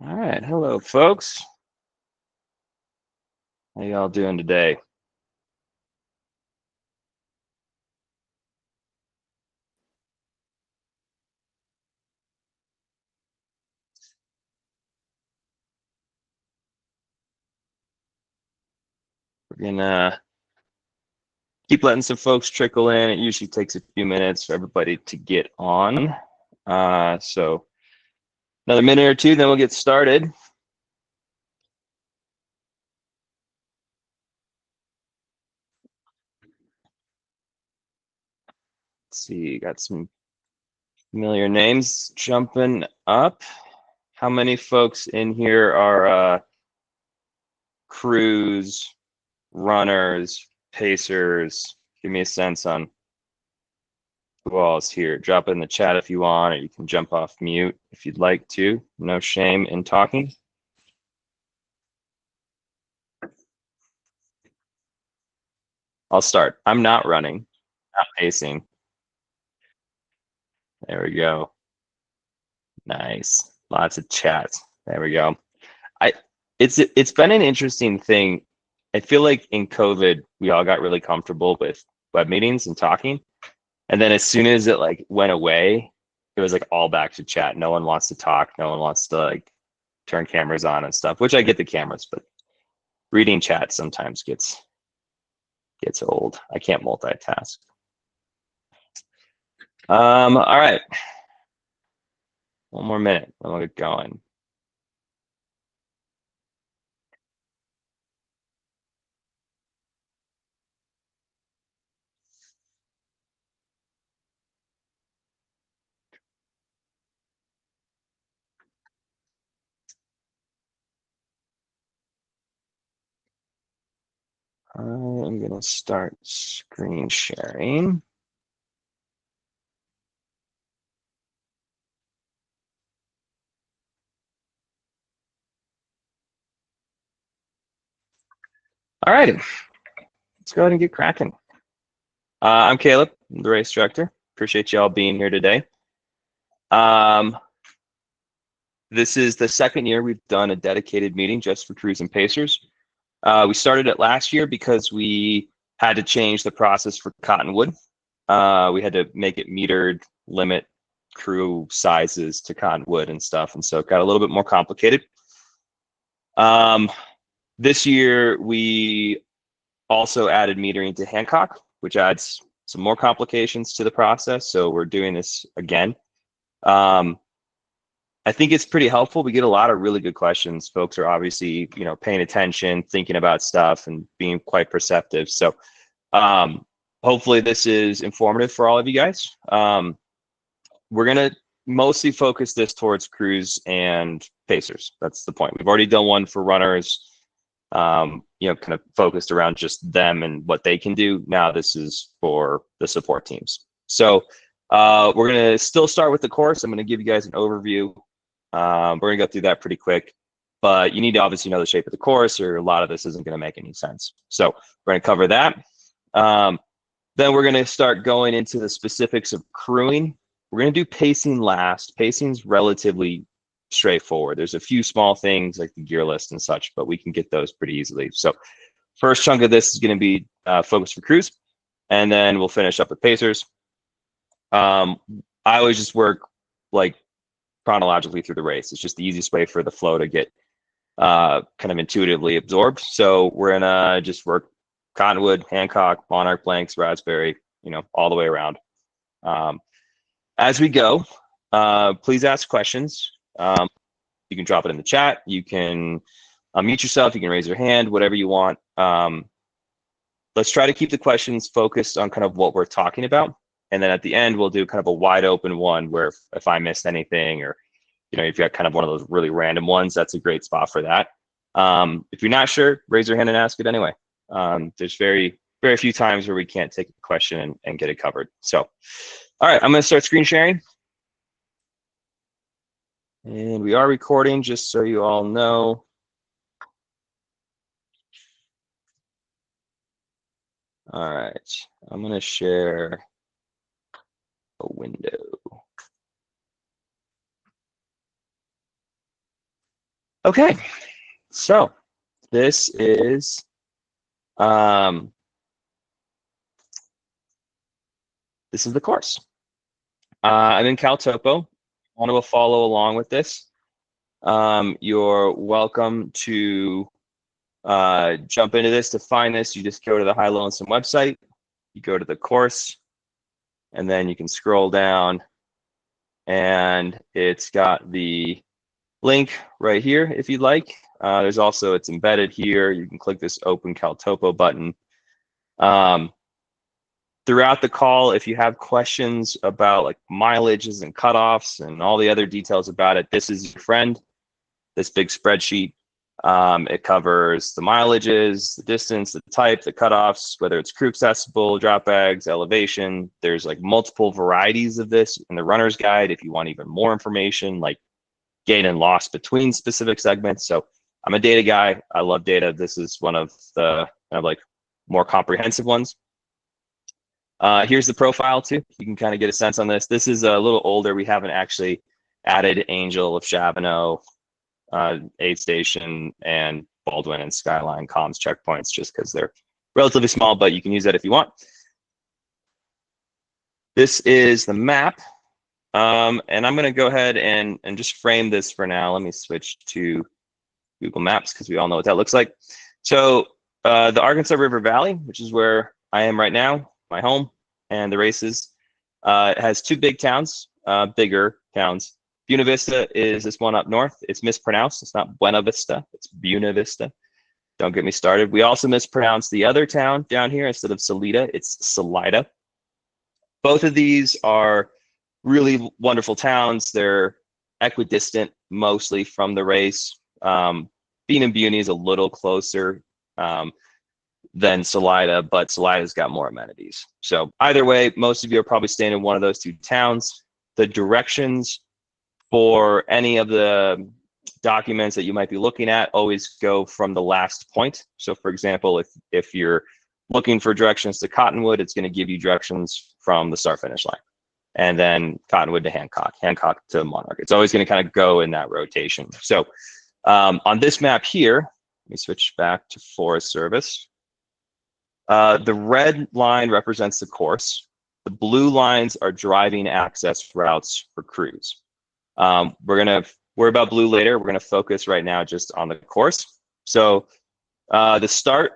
All right, hello folks. How y'all doing today? We're gonna keep letting some folks trickle in. It usually takes a few minutes for everybody to get on. So another minute or two, then we'll get started. Let's see, got some familiar names jumping up. How many folks in here are crews, runners, pacers? Give me a sense on who all is here. Drop it in the chat if you want, or you can jump off mute if you'd like to. No shame in talking. I'll start. I'm not running, not pacing. There we go. Nice. Lots of chats. There we go. I it's been an interesting thing. I feel like in COVID, we all got really comfortable with web meetings and talking. And then as soon as it like went away, it was like all back to chat. No one wants to talk. No one wants to like turn cameras on and stuff, which I get the cameras, but reading chat sometimes gets old. I can't multitask. All right. One more minute, then we'll get going. I'm gonna start screen sharing. All righty, let's go ahead and get cracking. I'm Caleb, I'm the race director. Appreciate you all being here today. This is the second year we've done a dedicated meeting just for crews and pacers. We started it last year because we had to change the process for Cottonwood. We had to make it metered, limit crew sizes to Cottonwood and stuff, and so it got a little bit more complicated. This year we also added metering to Hancock, which adds some more complications to the process. So we're doing this again. I think it's pretty helpful. We get a lot of really good questions. Folks are obviously, paying attention, thinking about stuff, and being quite perceptive. So hopefully this is informative for all of you guys. We're gonna mostly focus this towards crews and pacers. That's the point. We've already done one for runners, kind of focused around just them and what they can do. Now this is for the support teams. So we're gonna still start with the course. I'm gonna give you guys an overview. We're gonna go through that pretty quick, but you need to obviously know the shape of the course or a lot of this isn't gonna make any sense. So we're gonna cover that. Then we're gonna start going into the specifics of crewing. We're gonna do pacing last. Pacing's relatively straightforward. There's a few small things like the gear list and such, but we can get those pretty easily. So first chunk of this is gonna be focused for crews, and then we'll finish up with pacers. I always just work like chronologically through the race. It's just the easiest way for the flow to get kind of intuitively absorbed. So we're gonna just work Cottonwood, Hancock, Monarch, Blanks, Raspberry, all the way around. As we go, please ask questions. You can drop it in the chat. You can unmute yourself. You can raise your hand, whatever you want. Let's try to keep the questions focused on kind of what we're talking about. And then at the end, we'll do kind of a wide open one where if I missed anything or, if you got kind of one of those really random ones, that's a great spot for that. If you're not sure, raise your hand and ask it anyway. There's very, very few times where we can't take a question and get it covered. So, all right, I'm gonna start screen sharing. And we are recording, just so you all know. All right, I'm gonna share a window. Okay, so this is the course. I'm in Cal Topo. Want to follow along with this? You're welcome to jump into this. To find this, you just go to the High Lonesome website. You go to the course, and then you can scroll down, and it's got the link right here if you'd like. There's also, it's embedded here. You can click this Open Cal Topo button. Throughout the call, if you have questions about like mileages and cutoffs and all the other details about it, this is your friend, this big spreadsheet. It covers the mileages, the distance, the type, the cutoffs, whether it's crew accessible, drop bags, elevation. There's like multiple varieties of this in the runner's guide if you want even more information, like gain and loss between specific segments. So I'm a data guy. I love data. This is one of the kind of like more comprehensive ones. Here's the profile too. You can kind of get a sense on this. This is a little older. We haven't actually added Angel of Chavano, aid station, and Baldwin and Skyline comms checkpoints just because they're relatively small, but you can use that if you want. This is the map. And I'm going to go ahead and just frame this for now. Let me switch to Google Maps because we all know what that looks like. So the Arkansas River Valley, which is where I am right now, my home, and the races, it has two big towns, bigger towns. Buena Vista is this one up north. It's mispronounced. It's not Buena Vista. It's Buena Vista. Don't get me started. We also mispronounce the other town down here. Instead of Salida, it's Salida. Both of these are really wonderful towns. They're equidistant mostly from the race. Being in Buena is a little closer than Salida, but Salida's got more amenities. So either way, most of you are probably staying in one of those two towns. The directions for any of the documents that you might be looking at always go from the last point. So for example, if you're looking for directions to Cottonwood, it's going to give you directions from the start finish line. And then Cottonwood to Hancock, Hancock to Monarch. It's always going to kind of go in that rotation. So on this map here, let me switch back to Forest Service. The red line represents the course. The blue lines are driving access routes for crews. We're going to worry about blue later. We're going to focus right now just on the course. So the start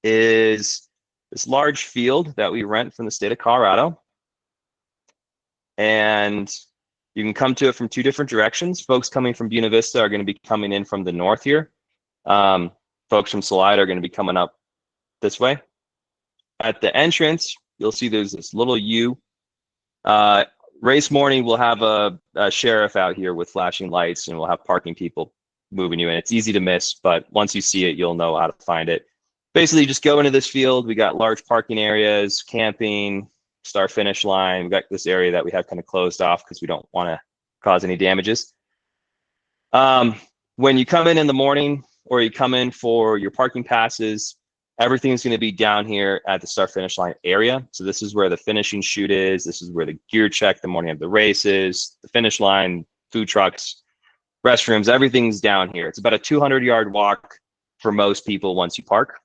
is this large field that we rent from the state of Colorado. And you can come to it from two different directions. Folks coming from Buena Vista are going to be coming in from the north here. Folks from Salida are going to be coming up this way. At the entrance, you'll see there's this little U. Race morning, we'll have a sheriff out here with flashing lights, and we'll have parking people moving you in. It's easy to miss, but once you see it, you'll know how to find it. Basically, you just go into this field. We got large parking areas, camping, start finish line. We got this area that we have kind of closed off because we don't want to cause any damages. When you come in the morning, or you come in for your parking passes, everything's going to be down here at the start finish line area. So this is where the finishing chute is. This is where the gear check the morning of the race is, the finish line, food trucks, restrooms, everything's down here. It's about a 200-yard walk for most people once you park.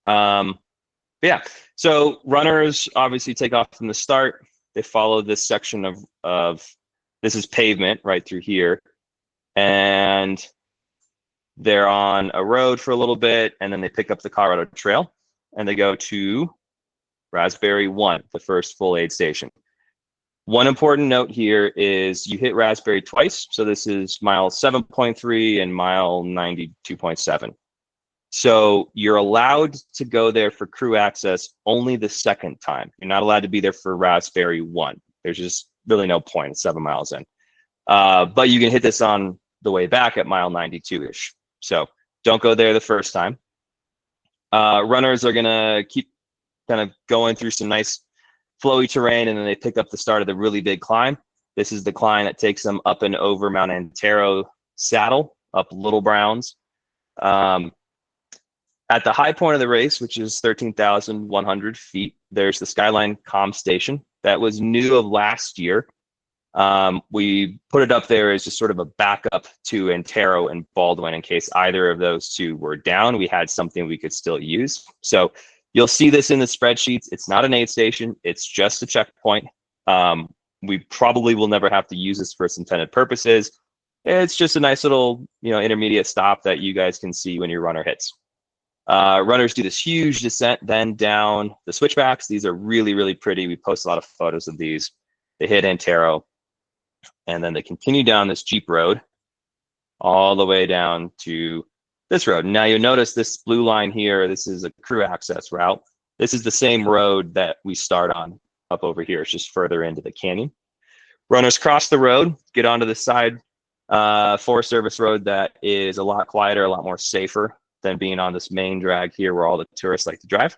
Yeah, so runners obviously take off from the start. They follow this section of this is pavement right through here. And they're on a road for a little bit, and then they pick up the Colorado Trail, and they go to Raspberry 1, the first full aid station. One important note here is you hit Raspberry twice. So this is mile 7.3 and mile 92.7. So you're allowed to go there for crew access only the second time. You're not allowed to be there for Raspberry 1. There's just really no point. It's 7 miles in. But you can hit this on the way back at mile 92-ish. So don't go there the first time. Runners are going to keep kind of going through some nice flowy terrain, and then they pick up the start of the really big climb. This is the climb that takes them up and over Mount Antero Saddle, up Little Browns. At the high point of the race, which is 13,100 feet, there's the Skyline comm station that was new of last year. We put it up there as just sort of a backup to Antero and Baldwin in case either of those two were down. We had something we could still use. So you'll see this in the spreadsheets. It's not an aid station. It's just a checkpoint. We probably will never have to use this for its intended purposes. It's just a nice little, intermediate stop that you guys can see when your runner hits. Runners do this huge descent, then down the switchbacks. These are really, really pretty. We post a lot of photos of these. They hit Antero, and then they continue down this Jeep road all the way down to this road. Now you'll notice this blue line here, this is a crew access route. This is the same road that we start on up over here. It's just further into the canyon. Runners cross the road, get onto the side Forest Service road that is a lot quieter, a lot more safer than being on this main drag here where all the tourists like to drive.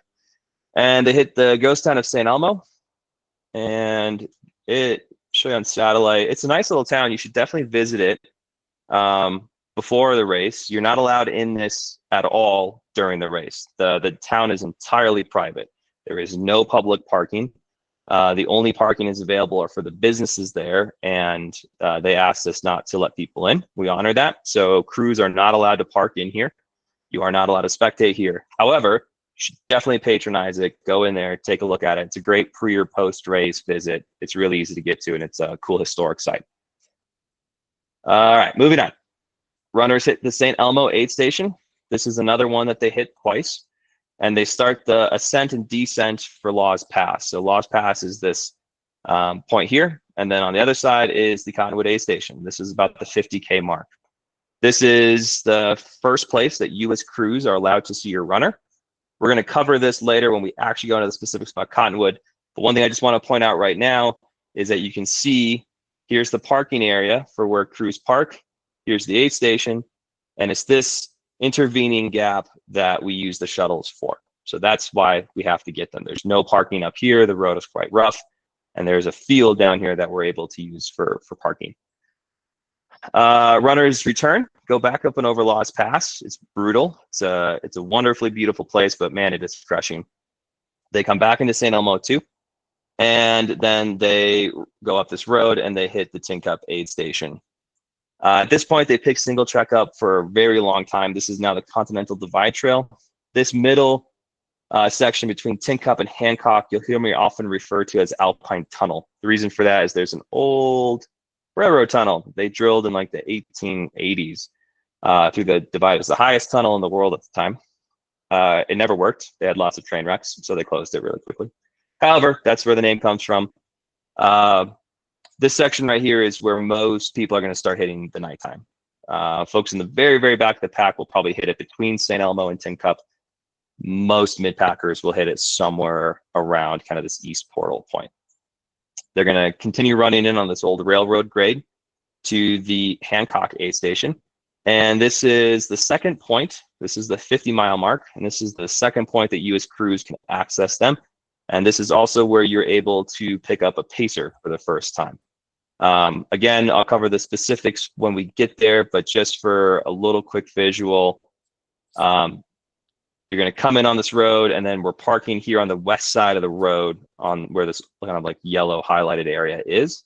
And they hit the ghost town of St. Elmo, and it show you on satellite. It's a nice little town. You should definitely visit it before the race. You're not allowed in this at all during the race. The town is entirely private. There is no public parking. The only parking is available are for the businesses there, and they asked us not to let people in. We honor that. So crews are not allowed to park in here. You are not allowed to spectate here. However, you should definitely patronize it. Go in there, take a look at it. It's a great pre or post race visit. It's really easy to get to, and it's a cool historic site. All right, moving on. Runners hit the St. Elmo aid station. This is another one that they hit twice. And they start the ascent and descent for Laws Pass. So Laws Pass is this point here. And then on the other side is the Cottonwood aid station. This is about the 50K mark. This is the first place that you as crews are allowed to see your runner. We're going to cover this later when we actually go into the specifics about Cottonwood. But one thing I just want to point out right now is that you can see here's the parking area for where crews park. Here's the aid station. And it's this intervening gap that we use the shuttles for. So that's why we have to get them. There's no parking up here. The road is quite rough. And there's a field down here that we're able to use for parking. Runners return, go back up and over Laws Pass. It's brutal. It's a wonderfully beautiful place, but man, it is crushing. They come back into St. Elmo too. And then they go up this road and they hit the Tin Cup aid station. At this point, they pick single track up for a very long time. This is now the Continental Divide Trail. This middle section between Tin Cup and Hancock, you'll hear me often refer to as Alpine Tunnel. The reason for that is there's an old railroad tunnel they drilled in like the 1880s through the divide. It was the highest tunnel in the world at the time. It never worked. They had lots of train wrecks, so they closed it really quickly. However, that's where the name comes from. This section right here is where most people are going to start hitting the nighttime. Folks in the very, very back of the pack will probably hit it between St. Elmo and Tin Cup. Most mid-packers will hit it somewhere around kind of this east portal point. They're going to continue running in on this old railroad grade to the Hancock aid station. And this is the second point. This is the 50-mile mark. And this is the second point that you as crews can access them. And this is also where you're able to pick up a pacer for the first time. Again, I'll cover the specifics when we get there, but just for a little quick visual, you're going to come in on this road, and then we're parking here on the west side of the road on where this kind of like yellow highlighted area is.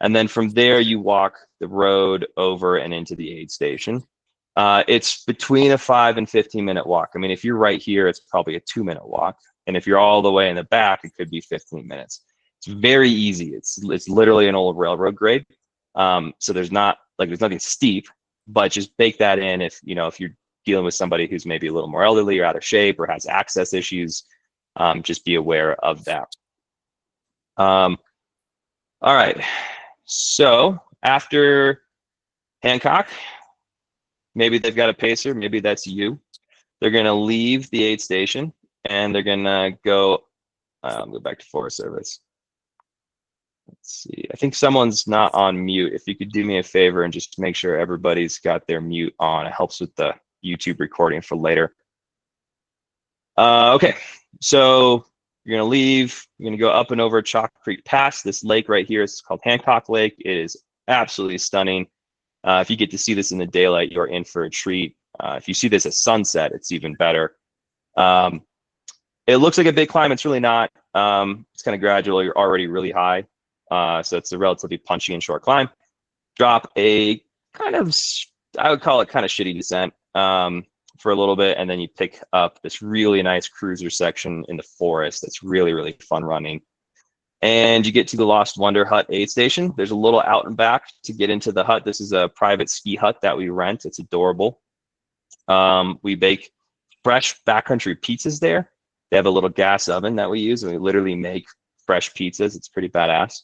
And then from there, you walk the road over and into the aid station. It's between a 5 and 15-minute walk. I mean, if you're right here, it's probably a 2-minute walk. And if you're all the way in the back, it could be 15 minutes. It's very easy. It's literally an old railroad grade. So there's nothing steep, but just bake that in if you're dealing with somebody who's maybe a little more elderly or out of shape or has access issues, just be aware of that. All right. So after Hancock, maybe they've got a pacer, maybe that's you. They're going to leave the aid station and they're going to go back to Forest Service. Let's see. I think someone's not on mute. If you could do me a favor and just make sure everybody's got their mute on. It helps with the YouTube recording for later. Okay, so you're going to leave. You're going to go up and over Chalk Creek Pass. This lake right here is called Hancock Lake. It is absolutely stunning. If you get to see this in the daylight, you're in for a treat. If you see this at sunset, it's even better. It looks like a big climb. It's really not. It's kind of gradual. You're already really high. So it's a relatively punchy and short climb. Drop a kind of, I would call it kind of shitty descent for a little bit, and then you pick up this really nice cruiser section in the forest that's really, really fun running. And you get to the Lost Wonder Hut aid station. There's a little out and back to get into the hut. This is a private ski hut that we rent. It's adorable. We bake fresh backcountry pizzas there. They have a little gas oven that we use, and we literally make fresh pizzas. It's pretty badass.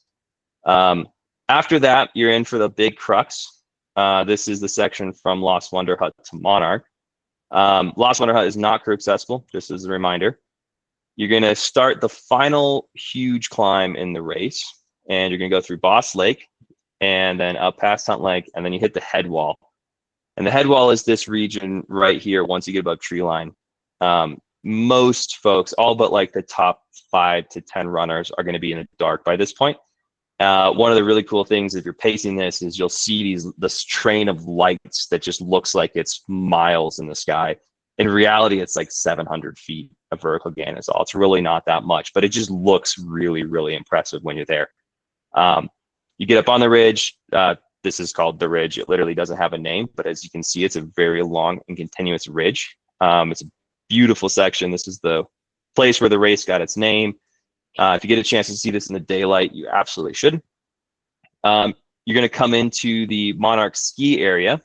After that, you're in for the big crux. This is the section from Lost Wonder Hut to Monarch. Lost Wonder Hut is not crew accessible, just as a reminder. You're going to start the final huge climb in the race, and you're going to go through Boss Lake and then up past Hunt Lake, and then you hit the head wall. And the head wall is this region right here once you get above tree line. Most folks, all but like the top 5 to 10 runners, are going to be in the dark by this point. One of the really cool things, if you're pacing this, is you'll see this train of lights that just looks like it's miles in the sky. In reality, it's like 700 feet of vertical gain is all. It's really not that much, but it just looks really, really impressive when you're there. You get up on the ridge. This is called the ridge. It literally doesn't have a name, but as you can see, it's a very long and continuous ridge. It's a beautiful section. This is the place where the race got its name. If you get a chance to see this in the daylight, you absolutely should. You're going to come into the Monarch ski area.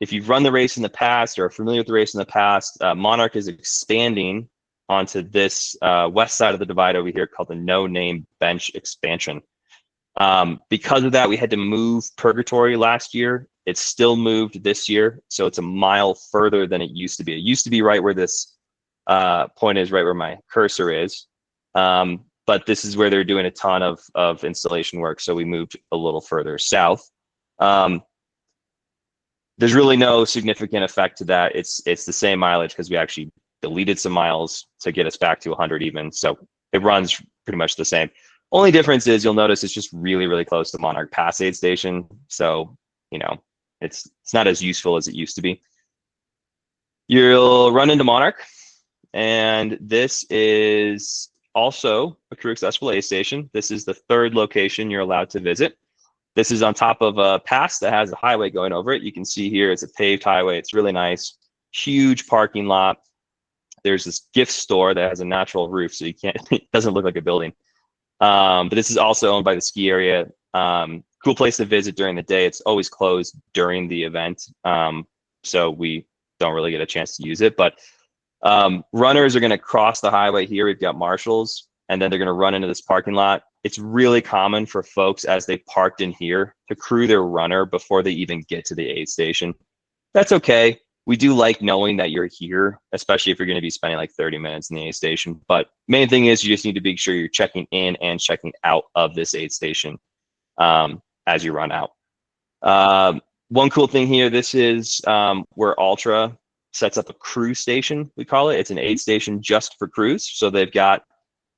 If you've run the race in the past or are familiar with the race in the past, Monarch is expanding onto this west side of the divide over here called the No Name Bench expansion. Because of that, we had to move Purgatory last year. It's still moved this year, so it's a mile further than it used to be. It used to be right where this point is, right where my cursor is. But this is where they're doing a ton of installation work, so we moved a little further south. There's really no significant effect to that. It's the same mileage because we actually deleted some miles to get us back to 100 even. So it runs pretty much the same. Only difference is you'll notice it's just really, really close to Monarch Pass aid station. So, you know, it's not as useful as it used to be. You'll run into Monarch, and this is also a crew accessible aid station. This is the 3rd location you're allowed to visit. This is on top of a pass that has a highway going over it. You can see here it's a paved highway. It's really nice. Huge parking lot. There's this gift store that has a natural roof, so you can't, it doesn't look like a building. But this is also owned by the ski area. Cool place to visit during the day. It's always closed during the event, so we don't really get a chance to use it. But runners are going to cross the highway here. We've got marshals, and then they're going to run into this parking lot. It's really common for folks as they parked in here to crew their runner before they even get to the aid station. That's okay. We do like knowing that you're here, especially if you're going to be spending like 30 minutes in the aid station. But main thing is you just need to make sure you're checking in and checking out of this aid station as you run out. One cool thing here, this is where Ultra sets up a crew station, we call it. It's an aid station just for crews. So they've got,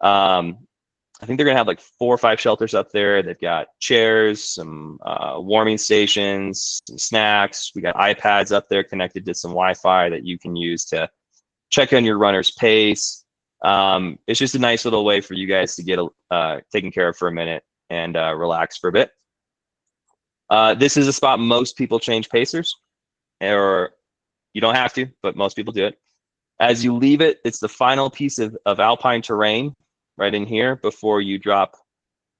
I think they're going to have like 4 or 5 shelters up there. They've got chairs, some warming stations, some snacks. We got iPads up there connected to some Wi-Fi that you can use to check on your runner's pace. It's just a nice little way for you guys to get taken care of for a minute and relax for a bit. This is a spot most people change pacers, or you don't have to, but most people do it. As you leave it, it's the final piece of alpine terrain right in here before you drop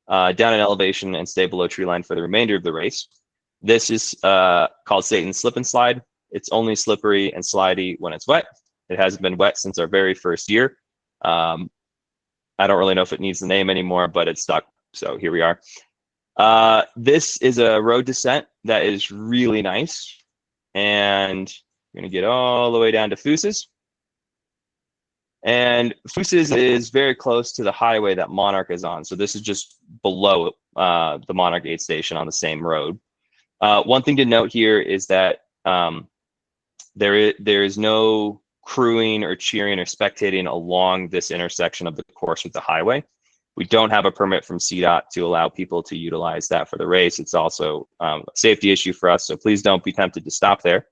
down an elevation and stay below tree line for the remainder of the race. This is called Satan's Slip and Slide. It's only slippery and slidey when it's wet. It hasn't been wet since our very first year. I don't really know if it needs the name anymore, but it's stuck. So here we are. This is a road descent that is really nice. And we're going to get all the way down to Foose's. And Foose's is very close to the highway that Monarch is on. So this is just below the Monarch aid station on the same road. One thing to note here is that there is no crewing or cheering or spectating along this intersection of the course with the highway. We don't have a permit from CDOT to allow people to utilize that for the race. It's also a safety issue for us, so please don't be tempted to stop there.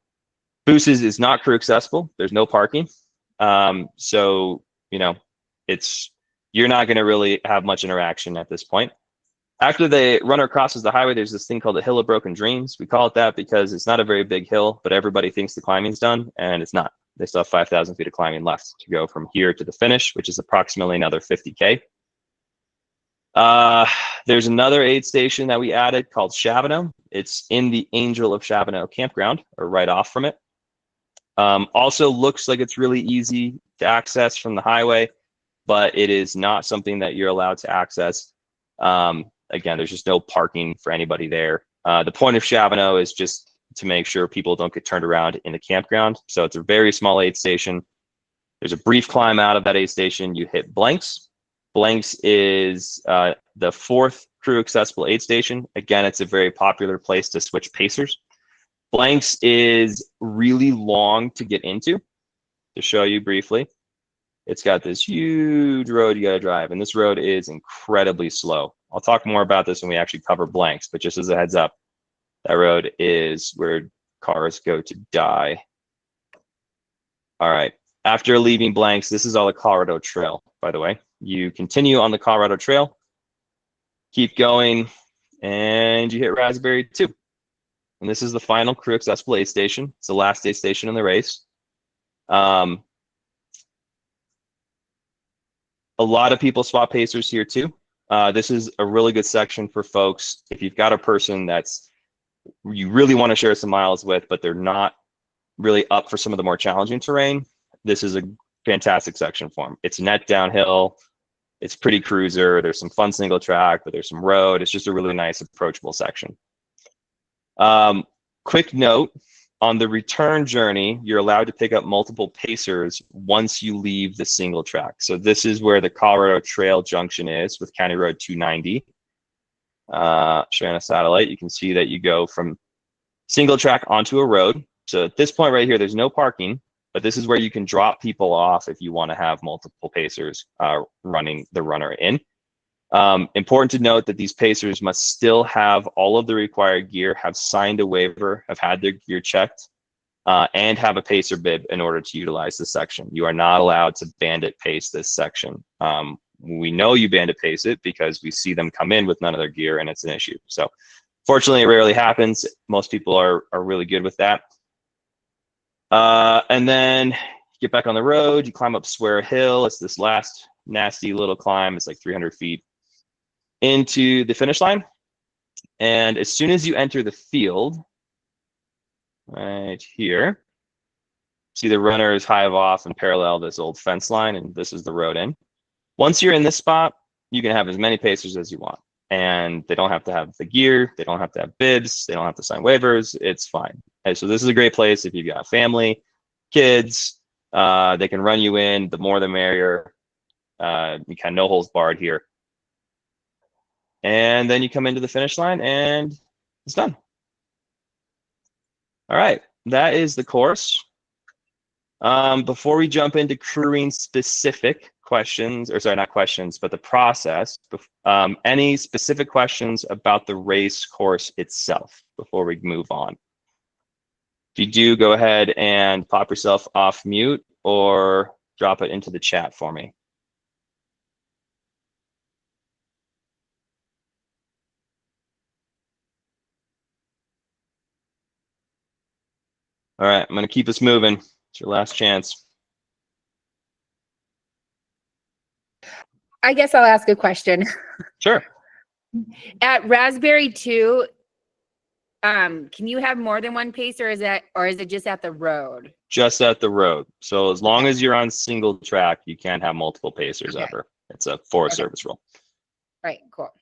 Foose's is not crew accessible. There's no parking. So, you know, it's you're not going to really have much interaction at this point. After the runner crosses the highway, there's this thing called the Hill of Broken Dreams. We call it that because it's not a very big hill, but everybody thinks the climbing's done, and it's not. They still have 5,000 feet of climbing left to go from here to the finish, which is approximately another 50K. There's another aid station that we added called Chavano. It's in the Angel of Chavano campground, or right off from it. Also looks like it's really easy to access from the highway, but it is not something that you're allowed to access. Again, there's just no parking for anybody there. The point of Chavano is just to make sure people don't get turned around in the campground. So it's a very small aid station. There's a brief climb out of that aid station. You hit Blanks. Blanks is the fourth crew accessible aid station. Again, it's a very popular place to switch pacers. Blanks is really long to get into. To show you briefly, it's got this huge road you gotta drive, and this road is incredibly slow. I'll talk more about this when we actually cover Blanks, but just as a heads up, that road is where cars go to die. All right, after leaving Blanks, this is all the Colorado Trail, by the way. You continue on the Colorado Trail, keep going, and you hit Raspberry 2. And this is the final crew accessible aid station. It's the last aid station in the race. A lot of people spot pacers here too. This is a really good section for folks if you've got a person that's you really want to share some miles with, but they're not really up for some of the more challenging terrain. This is a fantastic section for them. It's net downhill. It's pretty cruiser. There's some fun single track, but there's some road. It's just a really nice approachable section. Quick note, on the return journey, you're allowed to pick up multiple pacers once you leave the single track. So this is where the Colorado Trail junction is with County Road 290. Showing a satellite, you can see that you go from single track onto a road. So at this point right here, there's no parking, but this is where you can drop people off if you want to have multiple pacers running the runner in. Important to note that these pacers must still have all of the required gear, have signed a waiver, have had their gear checked, and have a pacer bib in order to utilize this section. You are not allowed to bandit pace this section. We know you bandit pace it because we see them come in with none of their gear and it's an issue. So fortunately, it rarely happens. Most people are really good with that. And then you get back on the road, you climb up Swear Hill. It's this last nasty little climb. It's like 300 feet into the finish line. And as soon as you enter the field, right here, see the runners hive off and parallel this old fence line, and this is the road in. Once you're in this spot, you can have as many pacers as you want. And they don't have to have the gear, they don't have to have bibs, they don't have to sign waivers, it's fine. And so this is a great place if you've got family, kids, they can run you in, the more the merrier. You can no holds barred here. And then you come into the finish line and it's done. All right, that is the course. Before we jump into crewing specific questions, or sorry, not questions, but the process, any specific questions about the race course itself before we move on? If you do, go ahead and pop yourself off mute or drop it into the chat for me. All right, I'm going to keep us moving. It's your last chance. I guess I'll ask a question. Sure. At Raspberry 2, can you have more than one pacer, or is it just at the road? Just at the road. So as long as you're on single track, you can't have multiple pacers ever. It's a Forest Service rule. Right, cool.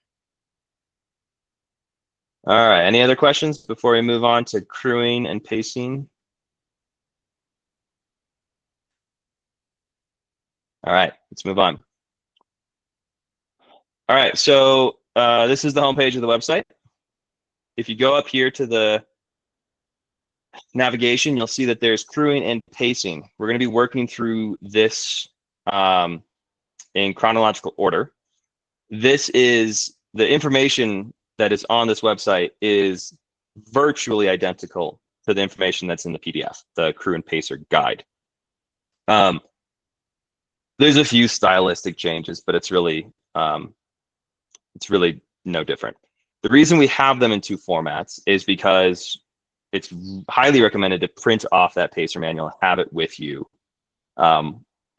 All right, any other questions before we move on to crewing and pacing? All right, let's move on. All right, so this is the homepage of the website. If you go up here to the navigation, you'll see that there's crewing and pacing. We're going to be working through this in chronological order. This is the information that is on this website is virtually identical to the information that's in the PDF, the crew and pacer guide. There's a few stylistic changes, but it's really no different. The reason we have them in two formats is because it's highly recommended to print off that pacer manual, have it with you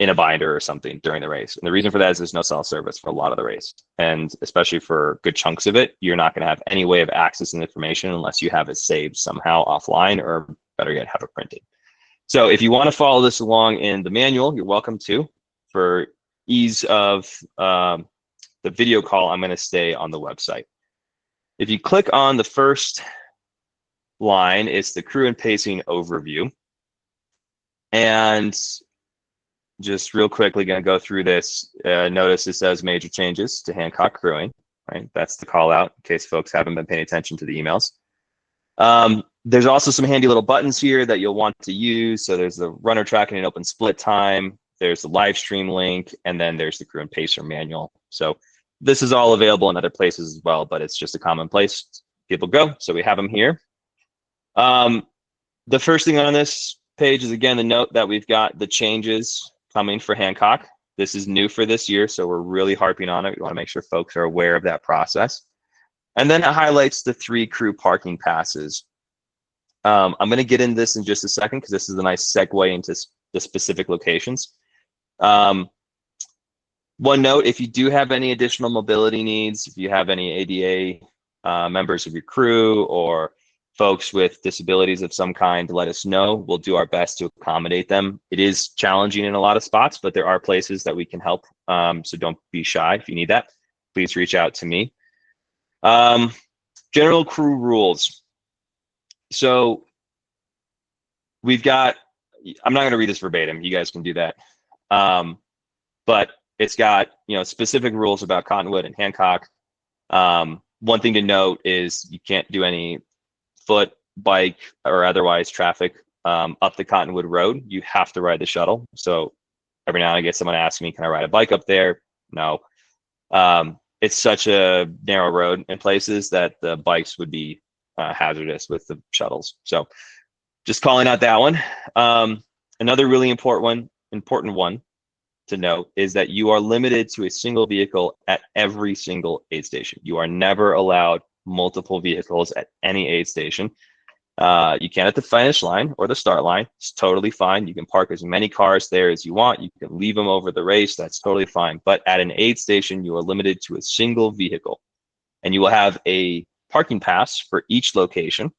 in a binder or something during the race. And the reason for that is there's no cell service for a lot of the race. And especially for good chunks of it, you're not going to have any way of accessing information unless you have it saved somehow offline, or better yet, have it printed. So if you want to follow this along in the manual, you're welcome to. For ease of the video call, I'm going to stay on the website. If you click on the first line, it's the crew and pacing overview. And just real quickly, going to go through this. Notice it says major changes to Hancock crewing, right? That's the call out in case folks haven't been paying attention to the emails. There's also some handy little buttons here that you'll want to use. So there's the runner tracking and open split time. There's the live stream link, and then there's the crew and pacer manual. So this is all available in other places as well, but it's just a common place people go. So we have them here. The first thing on this page is, again, the note that we've got the changes coming for Hancock. This is new for this year, so we're really harping on it. We want to make sure folks are aware of that process. And then it highlights the 3 crew parking passes. I'm going to get into this in just a second because this is a nice segue into the specific locations. One note, if you do have any additional mobility needs, if you have any ADA members of your crew or folks with disabilities of some kind, let us know. We'll do our best to accommodate them. It is challenging in a lot of spots, but there are places that we can help. So don't be shy. If you need that, please reach out to me. General crew rules. So we've got, I'm not going to read this verbatim. You guys can do that. But it's got, specific rules about Cottonwood and Hancock. One thing to note is you can't do any foot, bike, or otherwise traffic up the Cottonwood Road. You have to ride the shuttle. So every now and again, someone asks me, can I ride a bike up there? No. It's such a narrow road in places that the bikes would be hazardous with the shuttles. So just calling out that one. Another really important one to note is that you are limited to a single vehicle at every single aid station. You are never allowed multiple vehicles at any aid station. You can at the finish line or the start line. It's totally fine. You can park as many cars there as you want. You can leave them over the race. That's totally fine. But at an aid station, you are limited to a single vehicle, and you will have a parking pass for each location.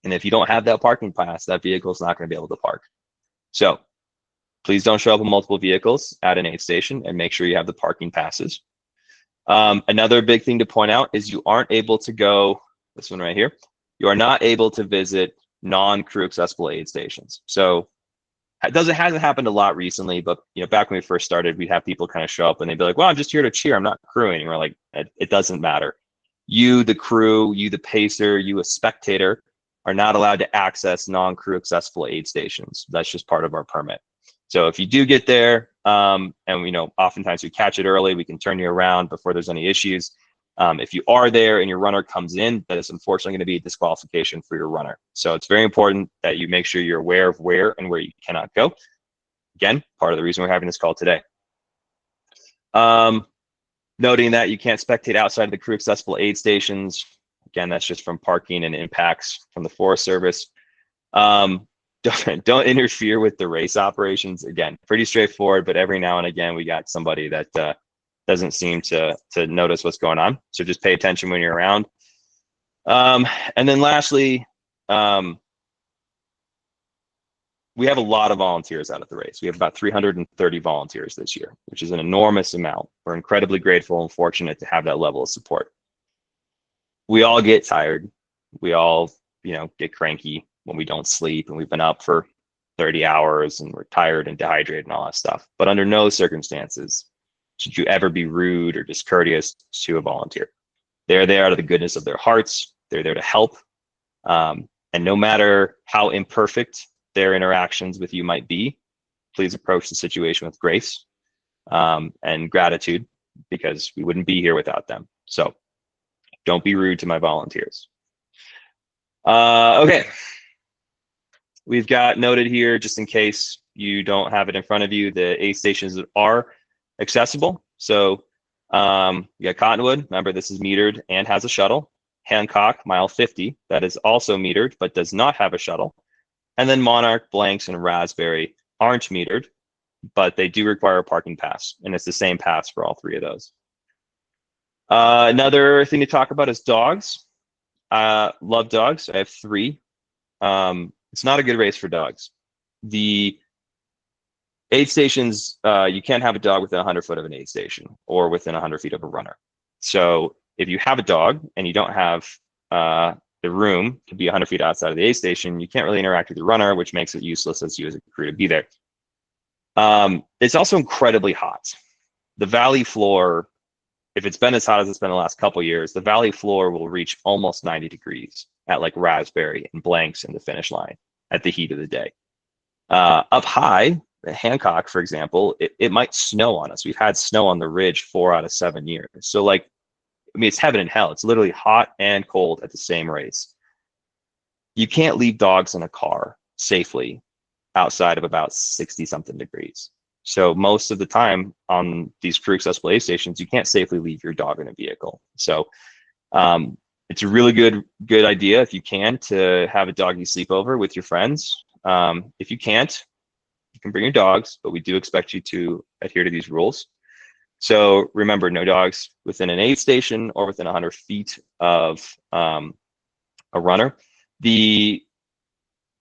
And if you don't have that parking pass, that vehicle is not going to be able to park. So please don't show up with multiple vehicles at an aid station, and make sure you have the parking passes. Another big thing to point out is you aren't able to go, this one right here, you are not able to visit non-crew accessible aid stations. So it hasn't happened a lot recently, but back when we first started, we'd have people kind of show up and they'd be like, well, I'm just here to cheer, I'm not crewing. And we're like, it doesn't matter. You, the crew, you, the pacer, you, a spectator, are not allowed to access non-crew accessible aid stations. That's just part of our permit. So if you do get there, and oftentimes we catch it early, we can turn you around before there's any issues. If you are there and your runner comes in, that is unfortunately going to be a disqualification for your runner. So it's very important that you make sure you're aware of where and where you cannot go. Again, part of the reason we're having this call today. Noting that you can't spectate outside of the crew accessible aid stations. Again, that's just from parking and impacts from the Forest Service. Don't interfere with the race operations. Again, pretty straightforward, but every now and again, we got somebody that doesn't seem to notice what's going on. So just pay attention when you're around. And then lastly, we have a lot of volunteers out at the race. We have about 330 volunteers this year, which is an enormous amount. We're incredibly grateful and fortunate to have that level of support. We all get tired. We all, get cranky when we don't sleep and we've been up for 30 hours and we're tired and dehydrated and all that stuff. But under no circumstances should you ever be rude or discourteous to a volunteer. They're there out of the goodness of their hearts. They're there to help. And no matter how imperfect their interactions with you might be, please approach the situation with grace and gratitude, because we wouldn't be here without them. So don't be rude to my volunteers. Okay. We've got noted here, just in case, you don't have it in front of you, the aid stations are accessible. So you got Cottonwood, remember this is metered and has a shuttle. Hancock, mile 50, that is also metered but does not have a shuttle. And then Monarch, Blanks, and Raspberry aren't metered, but they do require a parking pass, and it's the same pass for all three of those. Another thing to talk about is dogs. Love dogs. I have 3. It's not a good race for dogs. The aid stations, you can't have a dog within 100 foot of an aid station or within 100 feet of a runner. So if you have a dog and you don't have the room to be 100 feet outside of the aid station, you can't really interact with your runner, which makes it useless as you as a crew to be there. It's also incredibly hot. The valley floor, if it's been as hot as it's been the last couple years, the valley floor will reach almost 90 degrees at like Raspberry and Blanks in the finish line at the heat of the day. Up high, at Hancock, for example, it might snow on us. We've had snow on the ridge 4 out of 7 years. So like, I mean, it's heaven and hell. It's literally hot and cold at the same race. You can't leave dogs in a car safely outside of about 60 something degrees. So most of the time on these crew accessible aid stations, you can't safely leave your dog in a vehicle. So it's a really good idea if you can to have a doggy sleepover with your friends. If you can't, you can bring your dogs, but we do expect you to adhere to these rules. So remember, no dogs within an aid station or within 100 feet of a runner. The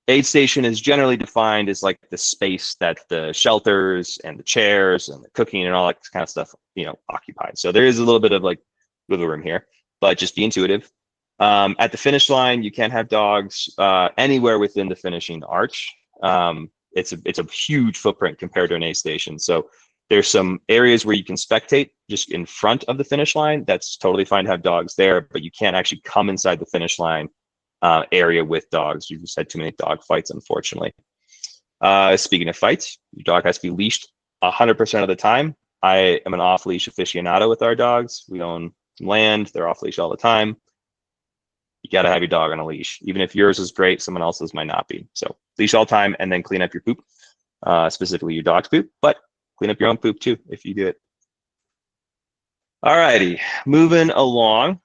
aid station is generally defined as like the space that the shelters and the chairs and the cooking and all that kind of stuff, occupied. So there is a little bit of like wiggle room here, but just be intuitive. At the finish line, you can't have dogs anywhere within the finishing arch. It's a huge footprint compared to an aid station. So there's some areas where you can spectate just in front of the finish line. That's totally fine to have dogs there, but you can't actually come inside the finish line area with dogs. You've just had too many dog fights, unfortunately. Speaking of fights, your dog has to be leashed 100% of the time. I am an off-leash aficionado with our dogs. We own land. They're off-leash all the time. You got to have your dog on a leash. Even if yours is great, someone else's might not be. So leash all the time and then clean up your poop, specifically your dog's poop, but clean up your own poop too if you do it. All righty, moving along.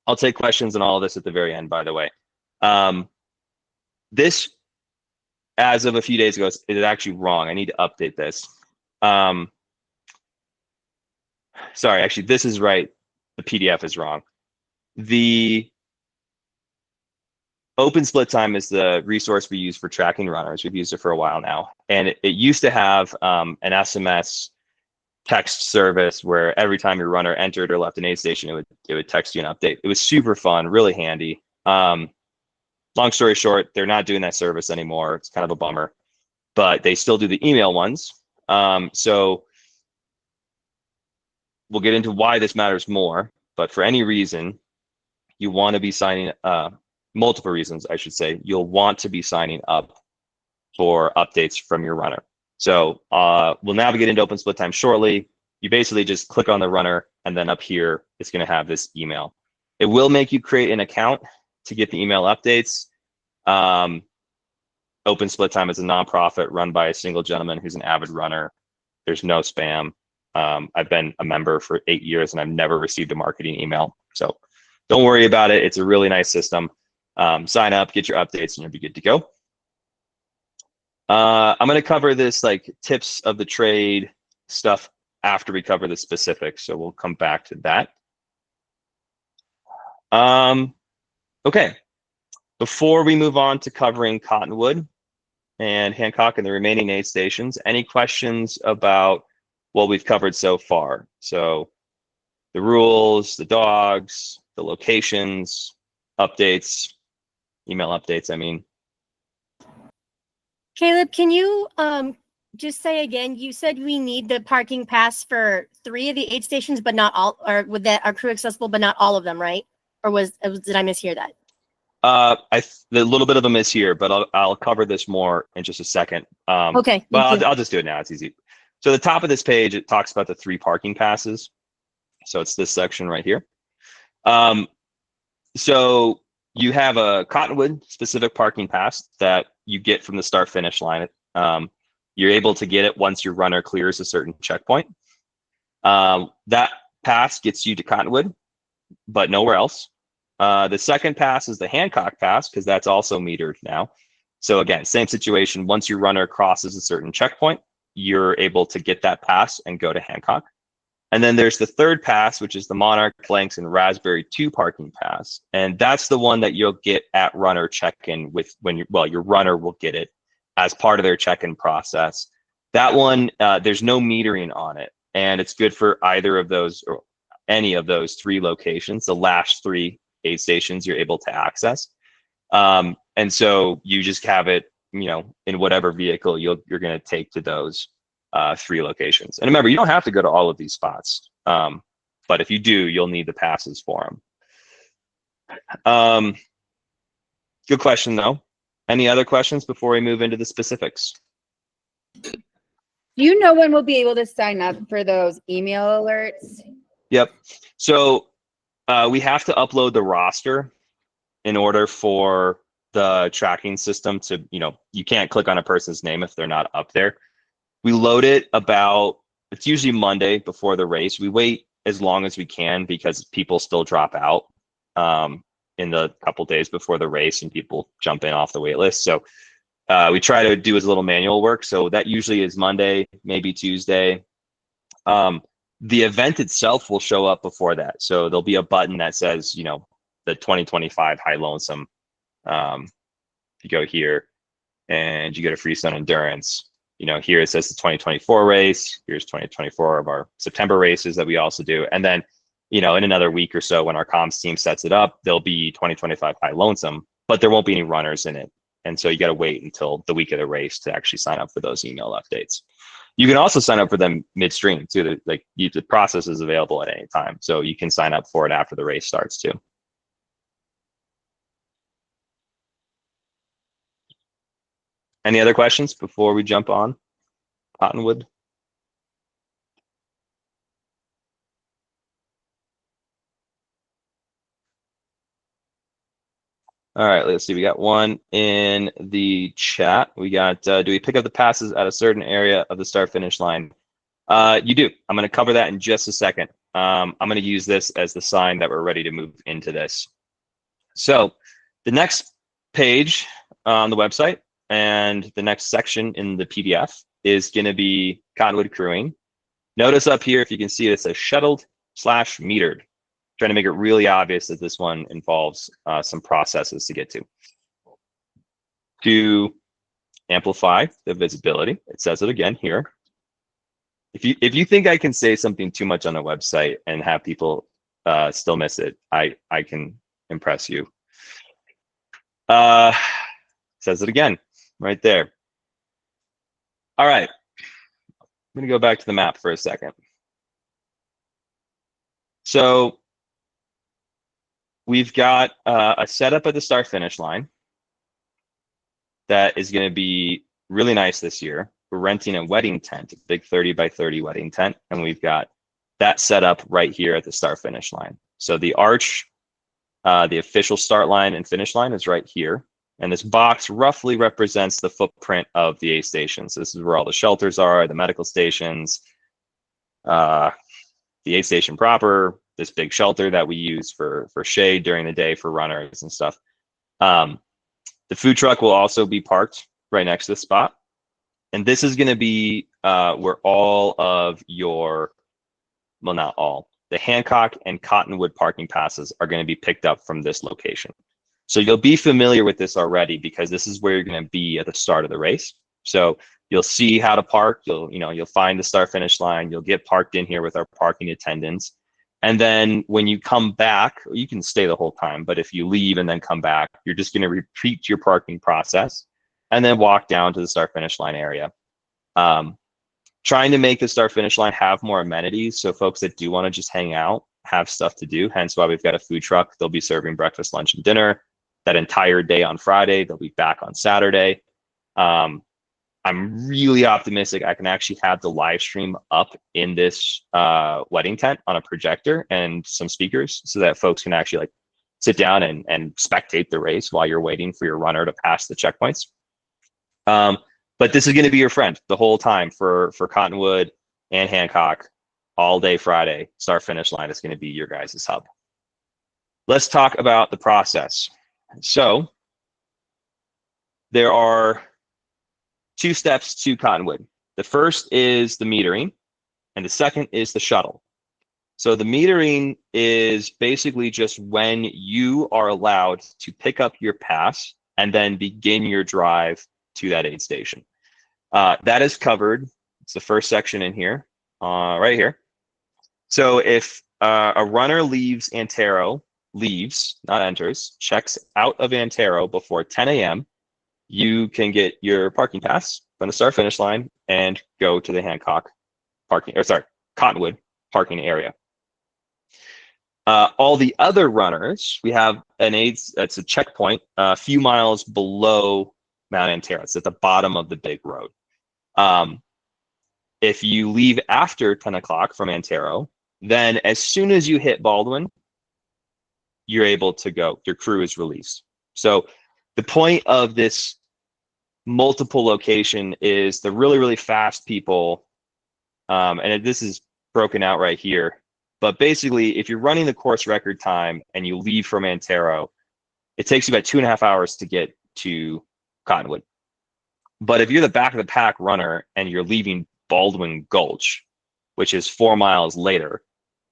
I'll take questions on all of this at the very end, by the way. This, as of a few days ago, is actually wrong. I need to update this. Sorry, actually, this is right. The PDF is wrong. The Open Split Time is the resource we use for tracking runners. We've used it for a while now. And it used to have an SMS text service where every time your runner entered or left an aid station, it would text you an update. It was super fun, really handy. Long story short, they're not doing that service anymore. It's kind of a bummer, but they still do the email ones. So we'll get into why this matters more, but for any reason, you want to be signing, multiple reasons, I should say, you'll want to be signing up for updates from your runner. So we'll navigate into Open Split Time shortly. You basically just click on the runner, and then up here, it's going to have this email. It will make you create an account to get the email updates. Open Split Time is a nonprofit run by a single gentleman who's an avid runner. There's no spam. I've been a member for 8 years, and I've never received a marketing email. So don't worry about it. It's a really nice system. Sign up, get your updates, and you'll be good to go. I'm going to cover this like tips of the trade stuff after we cover the specifics. So we'll come back to that. Okay. Before we move on to covering Cottonwood and Hancock and the remaining aid stations, any questions about what we've covered so far? So the rules, the dogs, the locations, updates, email updates, I mean. Caleb, can you just say again, you said we need the parking pass for 3 of the aid stations, but not all, or with that are crew accessible, but not all of them, right? Or did I mishear that? A little bit of a miss here, but I'll cover this more in just a second. Okay. Well, I'll just do it now. It's easy. So the top of this page, it talks about the 3 parking passes. So it's this section right here. So you have a Cottonwood specific parking pass that you get from the start finish line. You're able to get it once your runner clears a certain checkpoint. That pass gets you to Cottonwood, but nowhere else. The second pass is the Hancock pass, because that's also metered now. So again, same situation. Once your runner crosses a certain checkpoint, you're able to get that pass and go to Hancock. And then there's the third pass, which is the Monarch, Planks, and Raspberry 2 parking pass. And that's the one that you'll get at runner check-in with your runner will get it as part of their check-in process. That one, there's no metering on it. And it's good for either of those or any of those 3 locations. The last 3 aid stations you're able to access. And so you just have it, in whatever vehicle you're going to take to those 3 locations. And remember, you don't have to go to all of these spots. But if you do, you'll need the passes for them. Good question, though. Any other questions before we move into the specifics? Do you know when we'll be able to sign up for those email alerts? Yep. So we have to upload the roster in order for the tracking system to, you can't click on a person's name if they're not up there. We load it it's usually Monday before the race. We wait as long as we can because people still drop out in the couple days before the race and people jump in off the wait list. So we try to do as little manual work. So that usually is Monday, maybe Tuesday. The event itself will show up before that. So there'll be a button that says, the 2025 High Lonesome. You go here and you go to Freestone Endurance. Here it says the 2024 race. Here's 2024 of our September races that we also do. And then, in another week or so when our comms team sets it up, there'll be 2025 High Lonesome, but there won't be any runners in it. And so you got to wait until the week of the race to actually sign up for those email updates. You can also sign up for them midstream too. The process is available at any time. So you can sign up for it after the race starts too. Any other questions before we jump on Cottonwood? All right, let's see. We got one in the chat. We got, do we pick up the passes at a certain area of the start finish line? You do. I'm going to cover that in just a second. I'm going to use this as the sign that we're ready to move into this. So the next page on the website and the next section in the PDF is going to be Cottonwood crewing. Notice up here, if you can see, it says shuttled/metered. Trying to make it really obvious that this one involves some processes to get to. To amplify the visibility, it says it again here. If you think I can say something too much on a website and have people still miss it, I can impress you. Says it again, right there. All right, I'm gonna go back to the map for a second. So we've got a setup at the start finish line that is going to be really nice this year. We're renting a wedding tent, a big 30 by 30 wedding tent, and we've got that set up right here at the start finish line. So the arch, the official start line and finish line is right here. And this box roughly represents the footprint of the aid stations. This is where all the shelters are, the medical stations, the aid station proper, this big shelter that we use for shade during the day for runners and stuff. The food truck will also be parked right next to the spot. And this is going to be where all of your, well, not all, the Hancock and Cottonwood parking passes are going to be picked up from this location. So you'll be familiar with this already because this is where you're going to be at the start of the race. So you'll see how to park. You'll find the start finish line. You'll get parked in here with our parking attendants. And then when you come back, you can stay the whole time, but if you leave and then come back, you're just going to repeat your parking process and then walk down to the start finish line area. Trying to make the start finish line have more amenities. So folks that do want to just hang out, have stuff to do, hence why we've got a food truck. They'll be serving breakfast, lunch, and dinner that entire day on Friday. They'll be back on Saturday. I'm really optimistic I can actually have the live stream up in this wedding tent on a projector and some speakers so that folks can actually sit down and spectate the race while you're waiting for your runner to pass the checkpoints. But this is going to be your friend the whole time for Cottonwood and Hancock, all day Friday. Start finish line is going to be your guys' hub. Let's talk about the process. So there are 2 steps to Cottonwood. The first is the metering, and the second is the shuttle. So the metering is basically just when you are allowed to pick up your pass and then begin your drive to that aid station. That is covered. It's the first section in here, right here. So if a runner leaves Antero, not enters, checks out of Antero before 10 a.m., you can get your parking pass from the start finish line and go to the Cottonwood parking area. All the other runners, we have it's a checkpoint a few miles below Mount Antero. It's at the bottom of the big road. If you leave after 10 o'clock from Antero, then as soon as you hit Baldwin, you're able to go. Your crew is released. So the point of this multiple location is the really, really fast people, and this is broken out right here. But basically, if you're running the course record time and you leave from Antero, it takes you about 2.5 hours to get to Cottonwood. But if you're the back of the pack runner and you're leaving Baldwin Gulch, which is 4 miles later,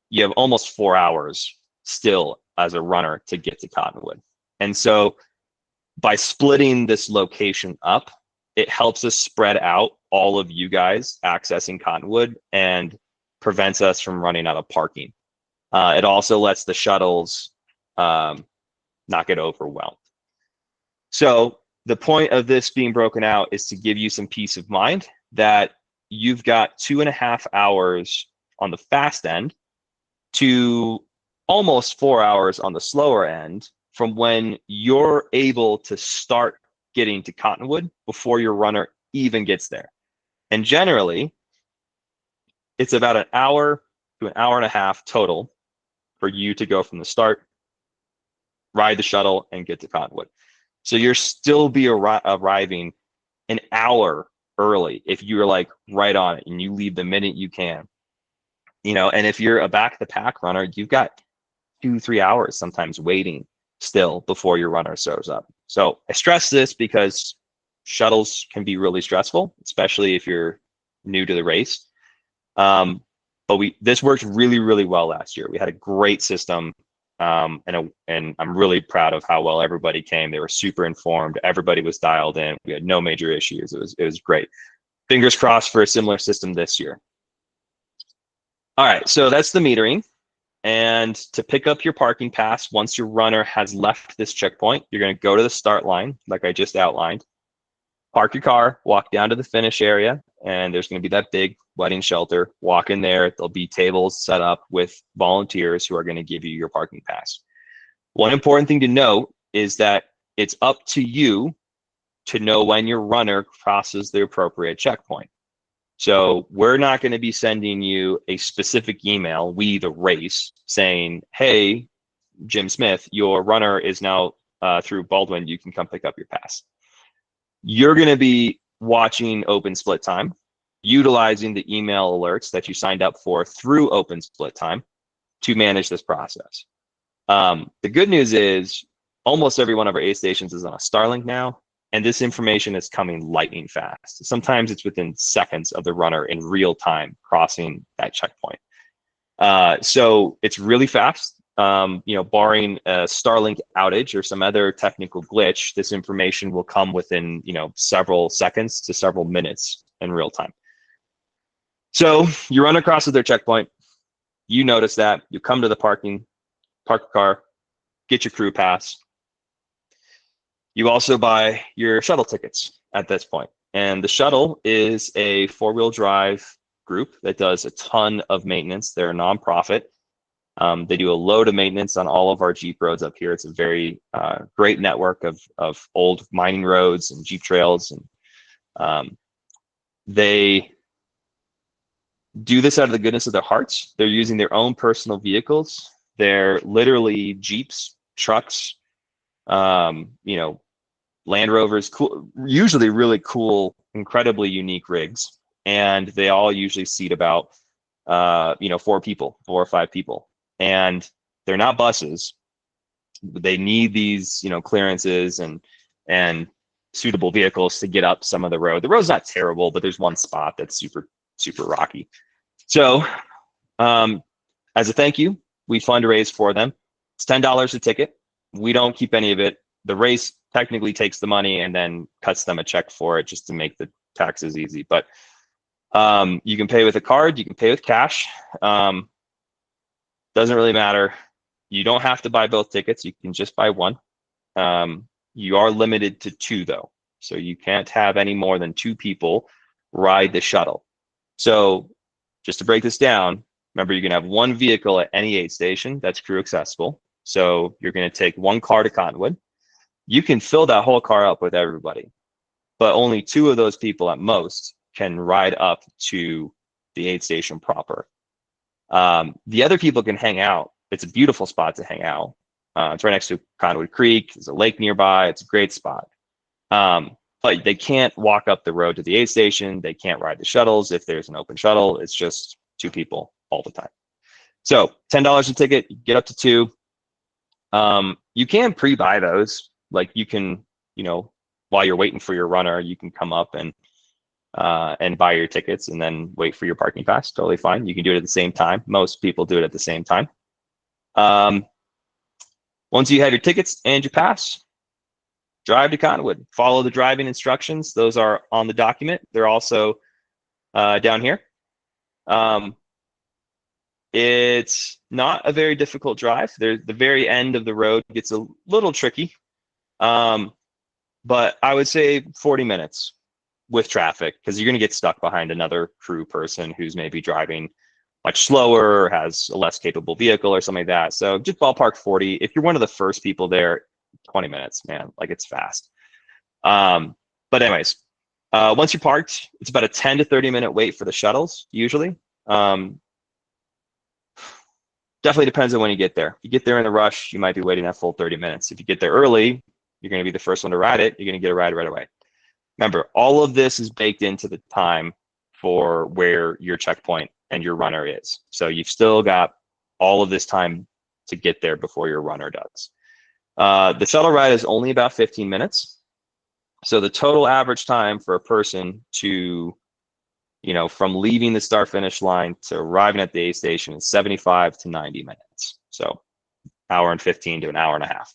you have almost 4 hours still as a runner to get to Cottonwood. And so by splitting this location up, it helps us spread out all of you guys accessing Cottonwood and prevents us from running out of parking. It also lets the shuttles not get overwhelmed. So the point of this being broken out is to give you some peace of mind that you've got 2.5 hours on the fast end to almost 4 hours on the slower end from when you're able to start getting to Cottonwood before your runner even gets there. And generally, it's about an hour to an hour and a half total for you to go from the start, ride the shuttle, and get to Cottonwood. So you'll still be arriving an hour early if you're like right on it and you leave the minute you can. And if you're a back of the pack runner, you've got 2-3 hours sometimes waiting still before your runner shows up. So I stress this because shuttles can be really stressful, especially if you're new to the race. But this worked really, really well last year. We had a great system, and I'm really proud of how well everybody came. They were super informed. Everybody was dialed in. We had no major issues. It was great. Fingers crossed for a similar system this year. All right, so that's the metering. And to pick up your parking pass, once your runner has left this checkpoint, you're going to go to the start line, like I just outlined. Park your car, walk down to the finish area, and there's going to be that big wedding shelter. Walk in there. There'll be tables set up with volunteers who are going to give you your parking pass. One important thing to note is that it's up to you to know when your runner crosses the appropriate checkpoint. So we're not going to be sending you a specific email, we the race, saying, hey, Jim Smith, your runner is now through Baldwin. You can come pick up your pass. You're going to be watching Open Split Time, utilizing the email alerts that you signed up for through Open Split Time to manage this process. The good news is almost every one of our aid stations is on a Starlink now, and this information is coming lightning fast. Sometimes it's within seconds of the runner in real time crossing that checkpoint. So it's really fast. Barring a Starlink outage or some other technical glitch, this information will come within, several seconds to several minutes in real time. So you run across their checkpoint, you notice that, you come to the park your car, get your crew pass. You also buy your shuttle tickets at this point. And the shuttle is a 4-wheel drive group that does a ton of maintenance. They're a nonprofit. They do a load of maintenance on all of our Jeep roads up here. It's a very great network of old mining roads and Jeep trails. And they do this out of the goodness of their hearts. They're using their own personal vehicles. They're literally Jeeps, trucks, Land Rovers, cool, usually really cool, incredibly unique rigs, and they all usually seat about 4 people, 4 or 5 people, and they're not buses. They need these clearances and suitable vehicles to get up some of the road. The road's not terrible, but there's one spot that's super rocky. So as a thank you, we fundraise for them. It's $10 a ticket. We don't keep any of it. The race technically takes the money and then cuts them a check for it just to make the taxes easy. But you can pay with a card, you can pay with cash. Doesn't really matter. You don't have to buy both tickets. You can just buy one. You are limited to 2 though. So you can't have any more than 2 people ride the shuttle. So just to break this down, remember, you can have 1 vehicle at any aid station that's crew accessible. So you're going to take 1 car to Cottonwood. You can fill that whole car up with everybody, but only 2 of those people at most can ride up to the aid station proper. The other people can hang out. It's a beautiful spot to hang out. It's right next to Cottonwood Creek. There's a lake nearby. It's a great spot. But they can't walk up the road to the aid station. They can't ride the shuttles. If there's an open shuttle, it's just 2 people all the time. So $10 a ticket, you get up to 2. You can pre-buy those. Like you can, while you're waiting for your runner, you can come up and buy your tickets and then wait for your parking pass. Totally fine. You can do it at the same time. Most people do it at the same time. Once you have your tickets and your pass, drive to Cottonwood. Follow the driving instructions. Those are on the document. They're also down here. It's not a very difficult drive. The very end of the road gets a little tricky, but I would say 40 minutes with traffic, because you're going to get stuck behind another crew person who's maybe driving much slower or has a less capable vehicle or something like that. So just ballpark 40. If you're one of the first people there, 20 minutes, man, like it's fast. But anyways, once you're parked, it's about a 10 to 30 minute wait for the shuttles usually. Definitely depends on when you get there. If you get there in a rush, you might be waiting that full 30 minutes. If you get there early, you're going to be the first one to ride it. You're going to get a ride right away. Remember, all of this is baked into the time for where your checkpoint and your runner is. So you've still got all of this time to get there before your runner does. The shuttle ride is only about 15 minutes. So the total average time for a person to, from leaving the start finish line to arriving at the aid station is 75 to 90 minutes. So hour and 15 to an hour and a half.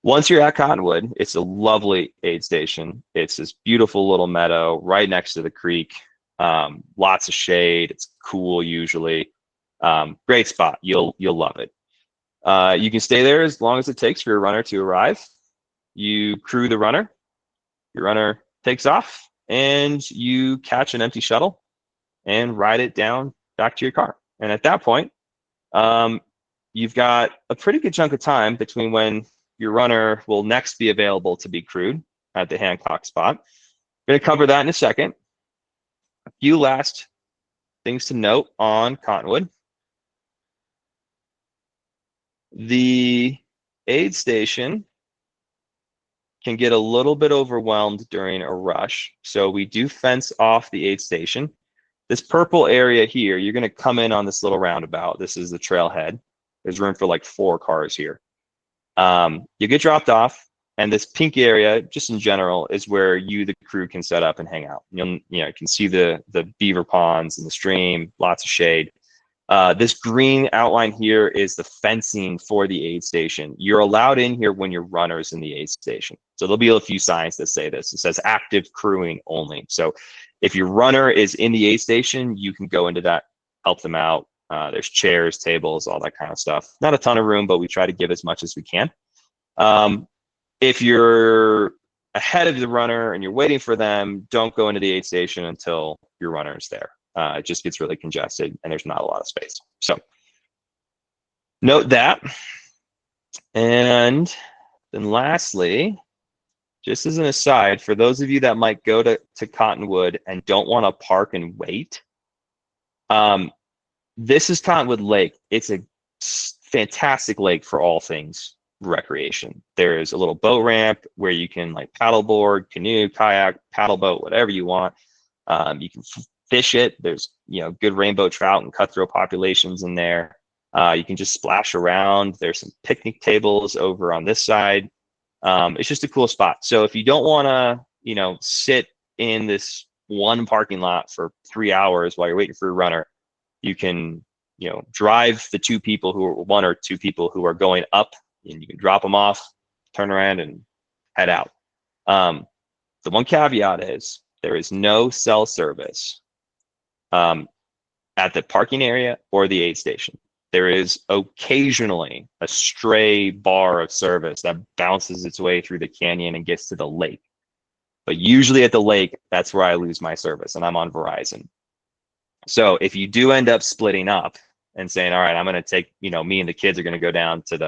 Once you're at Cottonwood, it's a lovely aid station. It's this beautiful little meadow right next to the creek. Lots of shade. It's cool usually. Great spot. You'll love it. You can stay there as long as it takes for your runner to arrive. You crew the runner. Your runner takes off, and you catch an empty shuttle and ride it down back to your car. And at that point, you've got a pretty good chunk of time between when your runner will next be available to be crewed at the Hancock spot. I'm going to cover that in a second. A few last things to note on Cottonwood. The aid station can get a little bit overwhelmed during a rush. So we do fence off the aid station. This purple area here, you're going to come in on this little roundabout. This is the trailhead. There's room for like 4 cars here. You get dropped off, and this pink area, just in general, is where you, the crew, can set up and hang out. You can see the beaver ponds and the stream, lots of shade. This green outline here is the fencing for the aid station. You're allowed in here when your runner's in the aid station. So there'll be a few signs that say this. It says active crewing only. So if your runner is in the aid station, you can go into that, help them out. There's chairs, tables, all that kind of stuff. Not a ton of room, but we try to give as much as we can. If you're ahead of the runner and you're waiting for them, don't go into the aid station until your runner is there. It just gets really congested and there's not a lot of space. So note that. And then lastly, just as an aside, for those of you that might go to Cottonwood and don't want to park and wait, this is Cottonwood Lake. It's a fantastic lake for all things recreation. There's a little boat ramp where you can like paddleboard, canoe, kayak, paddle boat, whatever you want. You can fish it. There's, you know, good rainbow trout and cutthroat populations in there. You can just splash around. There's some picnic tables over on this side. It's just a cool spot. So if you don't want to, you know, sit in this one parking lot for 3 hours while you're waiting for a runner, you can, you know, drive the one or two people who are going up, and you can drop them off, turn around, and head out. The one caveat is there is no cell service at the parking area or the aid station. There is occasionally a stray bar of service that bounces its way through the canyon and gets to the lake. But usually at the lake, that's where I lose my service, and I'm on Verizon. So if you do end up splitting up and saying, all right, I'm going to take, you know, me and the kids are going to go down to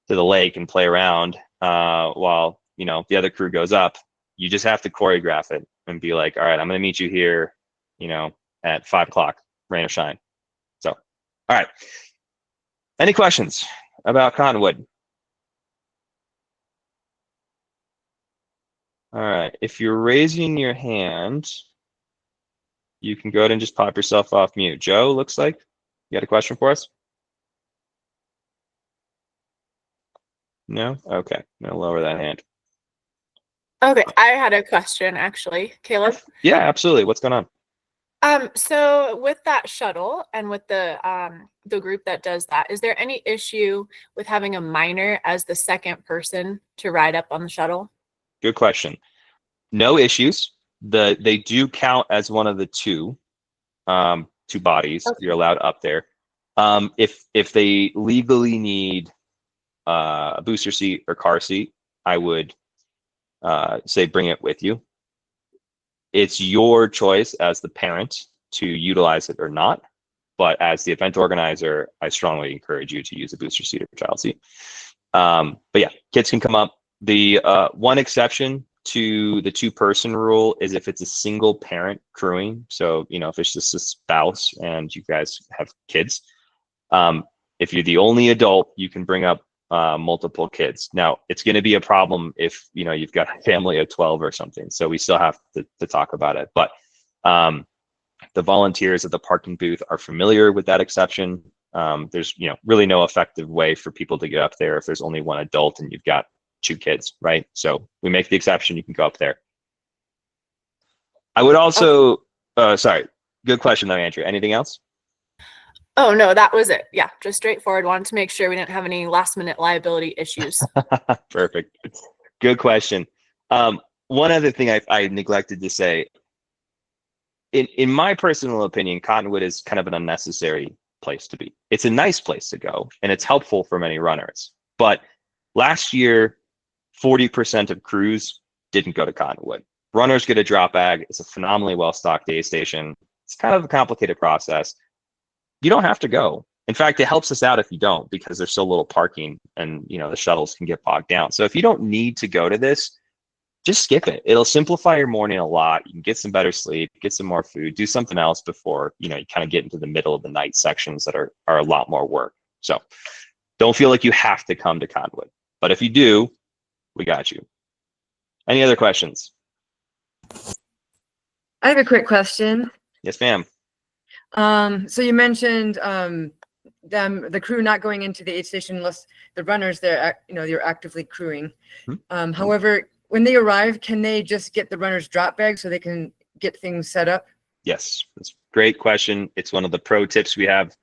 the lake and play around while, you know, the other crew goes up, you just have to choreograph it and be like, all right, I'm going to meet you here, you know, at 5 o'clock, rain or shine. So, all right. Any questions about Cottonwood? All right. If you're raising your hand, you can go ahead and just pop yourself off mute. Joe, looks like you got a question for us? No? Okay. I'm gonna lower that hand. Okay, I had a question actually, Caleb. Yeah, absolutely. What's going on? So with that shuttle and with the group that does that, is there any issue with having a minor as the second person to ride up on the shuttle? Good question. No issues. They do count as one of the two bodies. Okay. You're allowed up there. If they legally need a booster seat or car seat, I would say bring it with you. It's your choice as the parent to utilize it or not. But as the event organizer, I strongly encourage you to use a booster seat or child seat. But yeah, kids can come up. The one exception to the 2-person rule is if it's a single parent crewing. So, you know, if it's just a spouse and you guys have kids, if you're the only adult, you can bring up multiple kids. Now, it's going to be a problem if, you know, you've got a family of 12 or something. So we still have to talk about it. But the volunteers at the parking booth are familiar with that exception. There's, you know, really no effective way for people to get up there if there's only one adult and you've got 2 kids, right? So we make the exception. You can go up there. I would also, sorry, good question though, Andrew. Anything else? Oh, no, that was it. Yeah, just straightforward. Wanted to make sure we didn't have any last minute liability issues. Perfect. Good question. One other thing I neglected to say, in my personal opinion, Cottonwood is kind of an unnecessary place to be. It's a nice place to go, and it's helpful for many runners. But last year, 40% of crews didn't go to Cottonwood. Runners get a drop bag. It's a phenomenally well-stocked aid station. It's kind of a complicated process. You don't have to go. In fact, it helps us out if you don't, because there's so little parking and, you know, the shuttles can get bogged down. So if you don't need to go to this, just skip it. It'll simplify your morning a lot. You can get some better sleep, get some more food, do something else before, you know, you kind of get into the middle of the night sections that are a lot more work. So don't feel like you have to come to Cottonwood. But if you do, we got you. Any other questions? I have a quick question. Yes, ma'am. So you mentioned the crew not going into the aid station unless the runners there, you know, you're actively crewing. Mm-hmm. However, when they arrive, can they just get the runner's drop bag so they can get things set up? Yes, that's a great question. It's one of the pro tips we have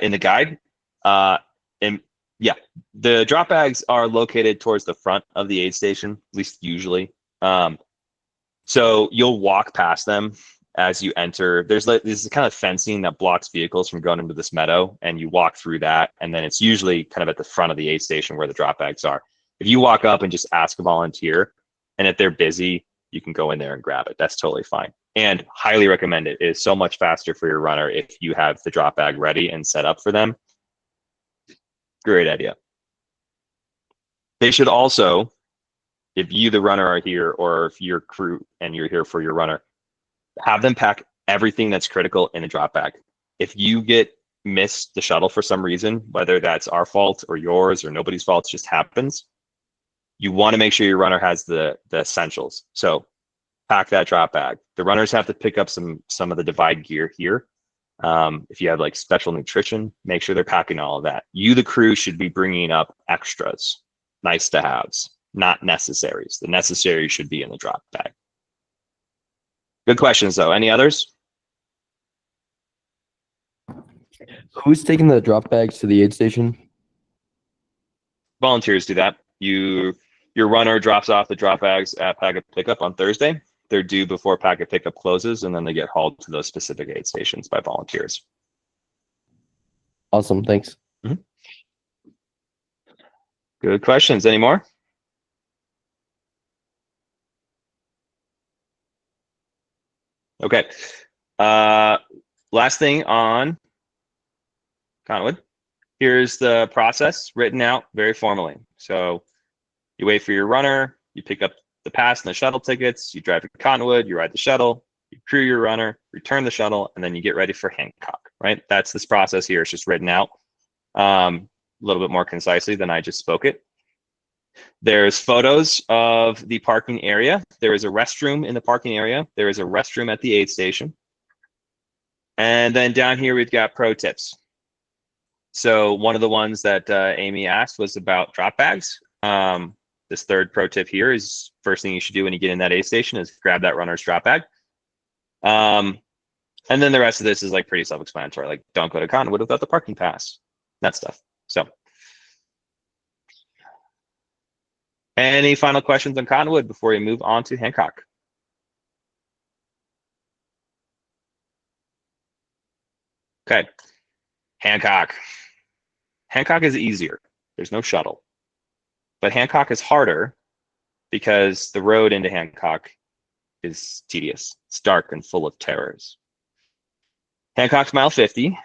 in the guide. And yeah, the drop bags are located towards the front of the aid station, at least usually. So you'll walk past them as you enter. There's like this kind of fencing that blocks vehicles from going into this meadow, and you walk through that, and then it's usually kind of at the front of the aid station where the drop bags are. If you walk up and just ask a volunteer, and if they're busy, you can go in there and grab it. That's totally fine. And highly recommend it. It is so much faster for your runner if you have the drop bag ready and set up for them. Great idea. They should also, if you, the runner, are here, or if you're crew and you're here for your runner, have them pack everything that's critical in a drop bag. If you get miss the shuttle for some reason, whether that's our fault or yours or nobody's fault, it just happens. You want to make sure your runner has the essentials. So pack that drop bag. The runners have to pick up some of the divide gear here. If you have like special nutrition, make sure they're packing all of that. You, the crew, should be bringing up extras, nice to haves, not necessaries. The necessaries should be in the drop bag. Good questions though. Any others? Who's taking the drop bags to the aid station? Volunteers do that. Your runner drops off the drop bags at packet pickup on Thursday. They're due before packet pickup closes, and then they get hauled to those specific aid stations by volunteers. Awesome, thanks. Good questions. Any more? Okay. Last thing on Cottonwood. Here's the process written out very formally. So you wait for your runner, you pick up the pass and the shuttle tickets, you drive to Cottonwood, you ride the shuttle, you crew your runner, return the shuttle, and then you get ready for Hancock, right? That's this process here. It's just written out a little bit more concisely than I just spoke it. There's photos of the parking area. There is a restroom in the parking area. There is a restroom at the aid station. And then down here, we've got pro tips. So one of the ones that Amy asked was about drop bags. This third pro tip here is first thing you should do when you get in that aid station is grab that runner's drop bag. And then the rest of this is like pretty self-explanatory. Like don't go to Cottonwood without the parking pass, that stuff. So any final questions on Cottonwood before we move on to Hancock? Okay, Hancock. Hancock is easier. There's no shuttle. But Hancock is harder because the road into Hancock is tedious. It's dark and full of terrors. Hancock's mile 50.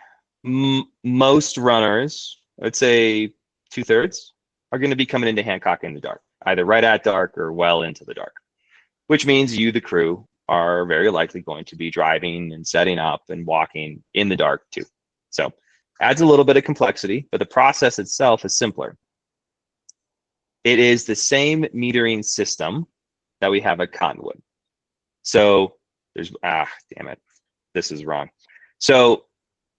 Most runners, I'd say 2/3, are going to be coming into Hancock in the dark, either right at dark or well into the dark, which means you, the crew, are very likely going to be driving and setting up and walking in the dark too. So adds a little bit of complexity, but the process itself is simpler. It is the same metering system that we have at Cottonwood. So there's, damn it, this is wrong. So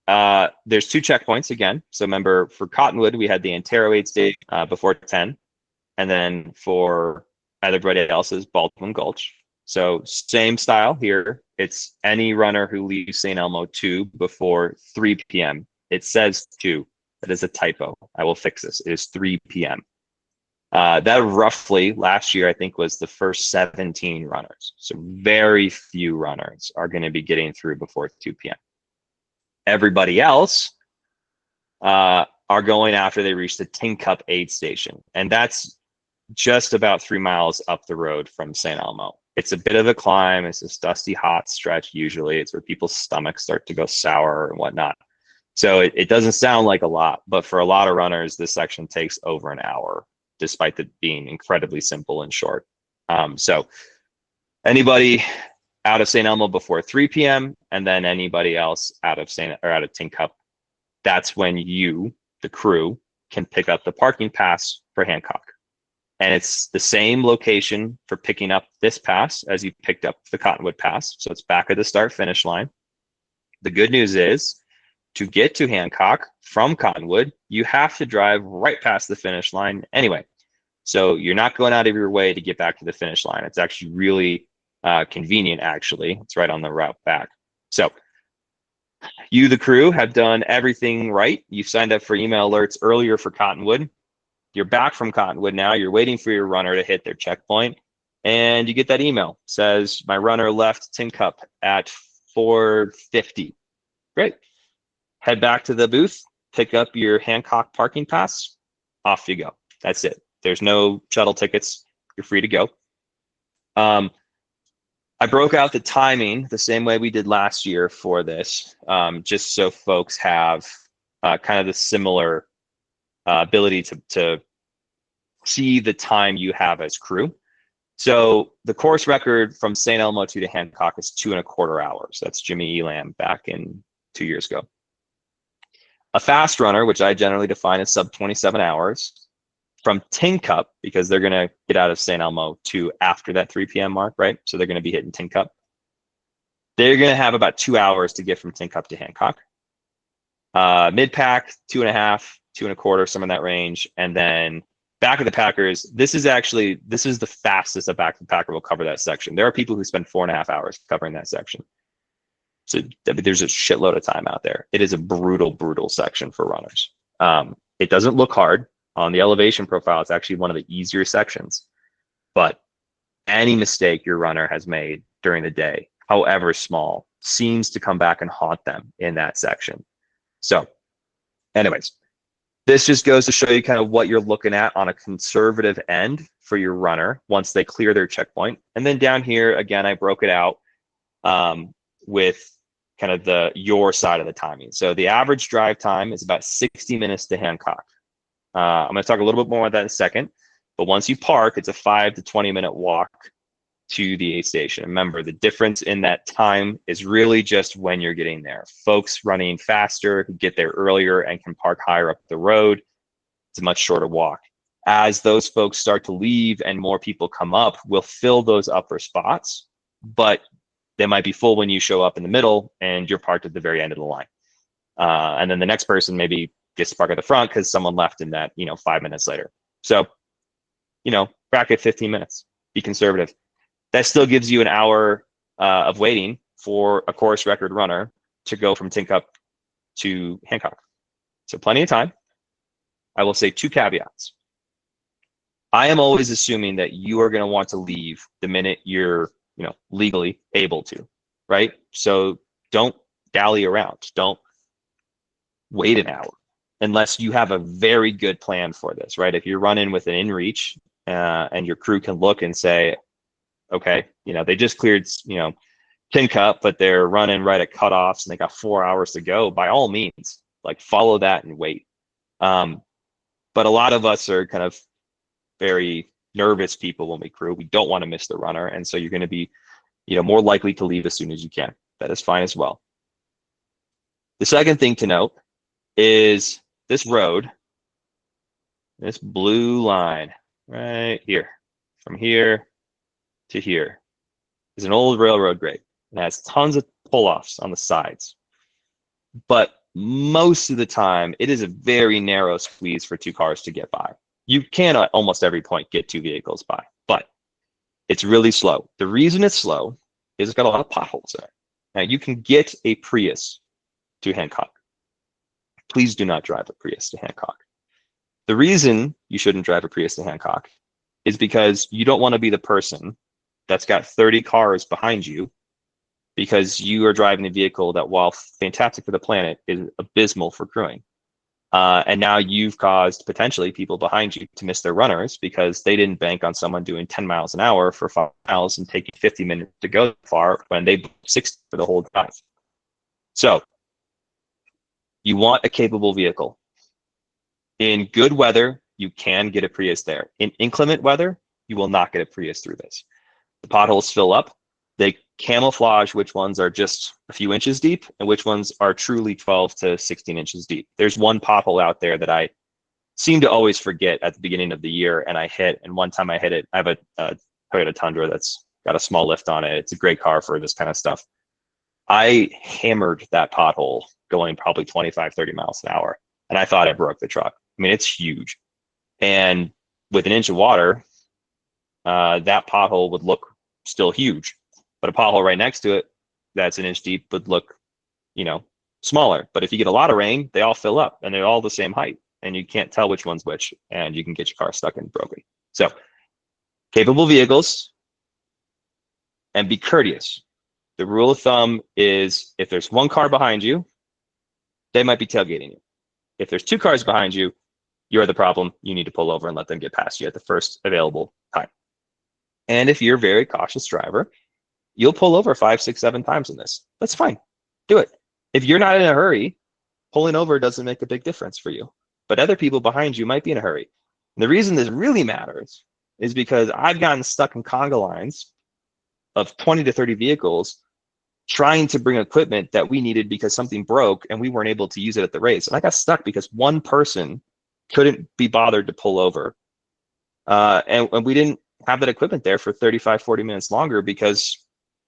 there's 2 checkpoints again. So remember, for Cottonwood, we had the Antero aid station before 10. And then for everybody else's, Baldwin Gulch. So same style here. It's any runner who leaves St. Elmo 2 before 3 p.m. It says 2. That is a typo. I will fix this. It is 3 p.m. That roughly last year, I think, was the first 17 runners. So very few runners are going to be getting through before 2 p.m. Everybody else are going after they reach the Tin Cup aid station. And that's just about 3 miles up the road from St. Elmo. It's a bit of a climb. It's this dusty, hot stretch. Usually it's where people's stomachs start to go sour and whatnot. So it doesn't sound like a lot, but for a lot of runners, this section takes over an hour, despite it being incredibly simple and short. So anybody out of St. Elmo before 3 p.m. and then anybody else out of Tin Cup, that's when you, the crew, can pick up the parking pass for Hancock. And it's the same location for picking up this pass as you picked up the Cottonwood pass. So it's back at the start finish line. The good news is, to get to Hancock from Cottonwood, you have to drive right past the finish line anyway. So you're not going out of your way to get back to the finish line. It's actually really convenient, actually. It's right on the route back. So you, the crew, have done everything right. You've signed up for email alerts earlier for Cottonwood. You're back from Cottonwood now. You're waiting for your runner to hit their checkpoint. And you get that email. It says, my runner left Tin Cup at 4:50. Great. Head back to the booth, pick up your Hancock parking pass, off you go. That's it. There's no shuttle tickets. You're free to go. I broke out the timing the same way we did last year for this, just so folks have kind of the similar ability to see the time you have as crew. So the course record from St. Elmo to Hancock is 2.25 hours. That's Jimmy Elam back in 2 years ago. A fast runner, which I generally define as sub 27 hours, from Tin Cup, because they're going to get out of St. Elmo to after that 3 p.m. mark, right? So they're going to be hitting Tin Cup. They're going to have about 2 hours to get from Tin Cup to Hancock. Mid-pack, 2.5, 2.25, some in that range. And then back of the packers, this is the fastest a back of the packer will cover that section. There are people who spend 4.5 hours covering that section. So there's a shitload of time out there. It is a brutal, brutal section for runners. It doesn't look hard. On the elevation profile, it's actually one of the easier sections. But any mistake your runner has made during the day, however small, seems to come back and haunt them in that section. So anyways, this just goes to show you kind of what you're looking at on a conservative end for your runner once they clear their checkpoint. And then down here, again, I broke it out with kind of your side of the timing. So the average drive time is about 60 minutes to Hancock. I'm going to talk a little bit more about that in a second. But once you park, it's a 5 to 20 minute walk to the aid station. Remember, the difference in that time is really just when you're getting there. Folks running faster who get there earlier and can park higher up the road, it's a much shorter walk. As those folks start to leave and more people come up, we'll fill those upper spots, but they might be full when you show up in the middle and you're parked at the very end of the line. And then the next person maybe gets to park at the front because someone left in that, 5 minutes later. So, bracket 15 minutes, be conservative. That still gives you an hour of waiting for a course record runner to go from Tin Cup to Hancock. So plenty of time. I will say 2 caveats. I am always assuming that you are going to want to leave the minute you're, legally able to, right? So don't dally around. Don't wait an hour unless you have a very good plan for this, right? If you're running with an in reach and your crew can look and say, okay, they just cleared, Tin Cup, but they're running right at cutoffs and they got 4 hours to go, by all means, follow that and wait. But a lot of us are kind of very nervous people when we crew. We don't want to miss the runner. And so you're going to be, more likely to leave as soon as you can. That is fine as well. The second thing to note is this road, this blue line right here, from here to here, is an old railroad grade. It has tons of pull-offs on the sides. But most of the time, it is a very narrow squeeze for 2 cars to get by. You can at almost every point get 2 vehicles by, but it's really slow. The reason it's slow is it's got a lot of potholes in it. Now, you can get a Prius to Hancock. Please do not drive a Prius to Hancock. The reason you shouldn't drive a Prius to Hancock is because you don't want to be the person that's got 30 cars behind you because you are driving a vehicle that, while fantastic for the planet, is abysmal for crewing. And now you've caused potentially people behind you to miss their runners because they didn't bank on someone doing 10 miles an hour for 5 miles and taking 50 minutes to go far when they 60 for the whole drive. So you want a capable vehicle. In good weather, you can get a Prius there. In inclement weather, you will not get a Prius through this. The potholes fill up. They camouflage which ones are just a few inches deep and which ones are truly 12 to 16 inches deep. There's one pothole out there that I seem to always forget at the beginning of the year, and I hit. And one time I hit it. I have a Toyota Tundra that's got a small lift on it. It's a great car for this kind of stuff. I hammered that pothole going probably 25, 30 miles an hour, and I thought I broke the truck. I mean, it's huge. And with an inch of water, that pothole would look still huge. But a pothole right next to it that's an inch deep would look, smaller. But if you get a lot of rain, they all fill up and they're all the same height and you can't tell which one's which, and you can get your car stuck and broken. So capable vehicles, and be courteous. The rule of thumb is if there's 1 car behind you, they might be tailgating you. If there's 2 cars behind you, you're the problem. You need to pull over and let them get past you at the first available time. And if you're a very cautious driver, you'll pull over 5, 6, 7 times in this. That's fine. Do it. If you're not in a hurry, pulling over doesn't make a big difference for you. But other people behind you might be in a hurry. And the reason this really matters is because I've gotten stuck in conga lines of 20 to 30 vehicles trying to bring equipment that we needed because something broke and we weren't able to use it at the race. And I got stuck because one person couldn't be bothered to pull over. And we didn't have that equipment there for 35, 40 minutes longer because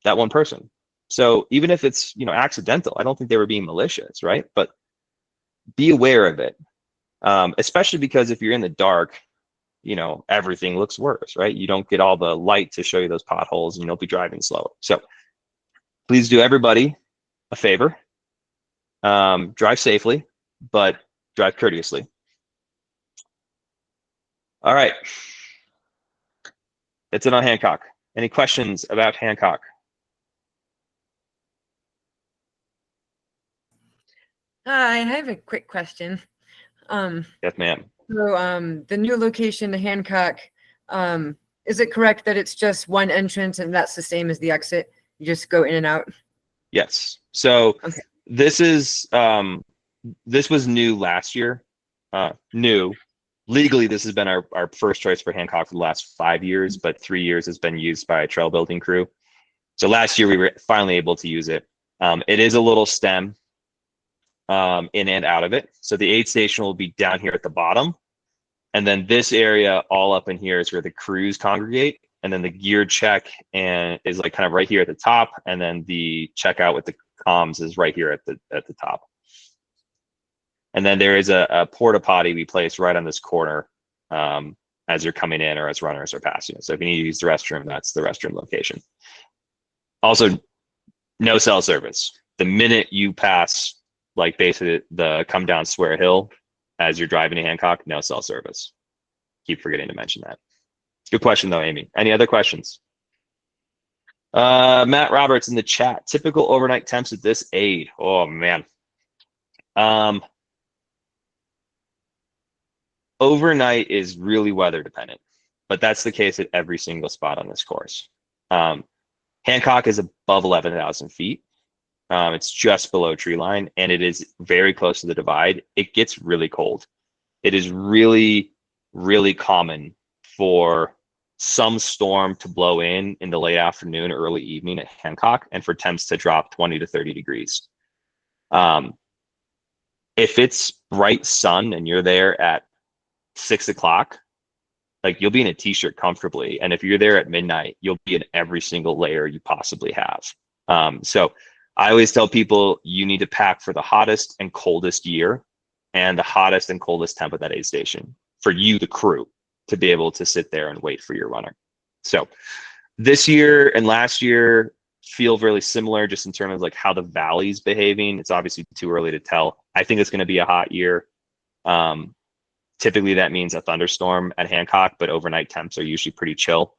that one person. So even if it's, accidental, I don't think they were being malicious, right? But be aware of it, especially because if you're in the dark, everything looks worse, right? You don't get all the light to show you those potholes and you'll be driving slower. So please do everybody a favor. Drive safely, but drive courteously. All right. That's it on Hancock. Any questions about Hancock? Hi, I have a quick question. Yes, ma'am. So, the new location, the Hancock, is it correct that it's just one entrance and that's the same as the exit? You just go in and out? Yes. So Okay. this was new last year. New. Legally, this has been our first choice for Hancock for the last 5 years, but 3 years has been used by a trail building crew. So last year we were finally able to use it. It is a little stem in and out of it. So the aid station will be down here at the bottom. And then this area all up in here is where the crews congregate. And then the gear check is like kind of right here at the top. And then the checkout with the comms is right here at the top. And then there is a porta potty we place right on this corner as you're coming in or as runners are passing it. So if you need to use the restroom, that's the restroom location. Also, no cell service. The minute you pass, like basically the come down Square Hill as you're driving to Hancock, no cell service. Keep forgetting to mention that. Good question though, Amy. Any other questions? Matt Roberts in the chat. Typical overnight temps at this aid. Oh man. Overnight is really weather dependent, but that's the case at every single spot on this course. Hancock is above 11,000 feet. It's just below tree line and it is very close to the divide. It gets really cold. It is really, really common for some storm to blow in the late afternoon, early evening at Hancock and for temps to drop 20 to 30 degrees. If it's bright sun and you're there at 6 o'clock, like you'll be in a t-shirt comfortably. And if you're there at midnight, you'll be in every single layer you possibly have. So I always tell people you need to pack for the hottest and coldest year and the hottest and coldest temp at that aid station for you, the crew, to be able to sit there and wait for your runner. So this year and last year feel really similar just in terms of like how the valley's behaving. It's obviously too early to tell. I think it's going to be a hot year. Typically that means a thunderstorm at Hancock, but overnight temps are usually pretty chill.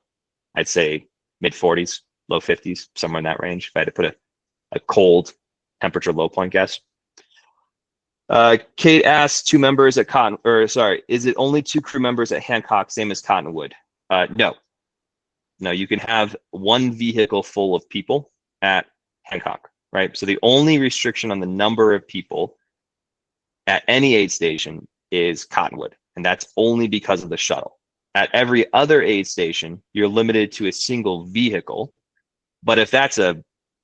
I'd say mid 40s, low 50s, somewhere in that range. If I had to put a cold temperature low point guess. Kate asked is it only 2 crew members at Hancock, same as Cottonwood? No, you can have 1 vehicle full of people at Hancock, right? So the only restriction on the number of people at any aid station is Cottonwood, and that's only because of the shuttle. At every other aid station, you're limited to a single vehicle, but if that's a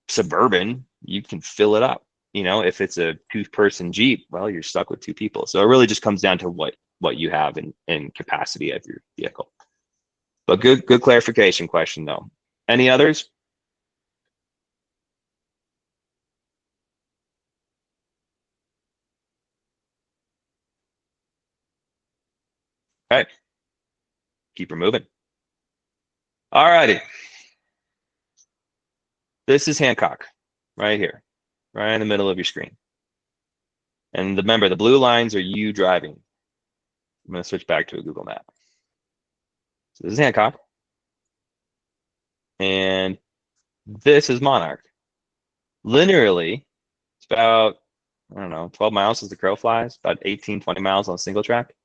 Suburban, you can fill it up. If it's a 2-person Jeep, well, you're stuck with 2 people. So it really just comes down to what you have in capacity of your vehicle. But good clarification question though. Any others? All right, keep her moving. All righty. This is Hancock right here, right in the middle of your screen. And remember, the blue lines are you driving. I'm going to switch back to a Google map. So this is Hancock. And this is Monarch. Linearly, it's about, 12 miles as the crow flies, about 18, 20 miles on a single track.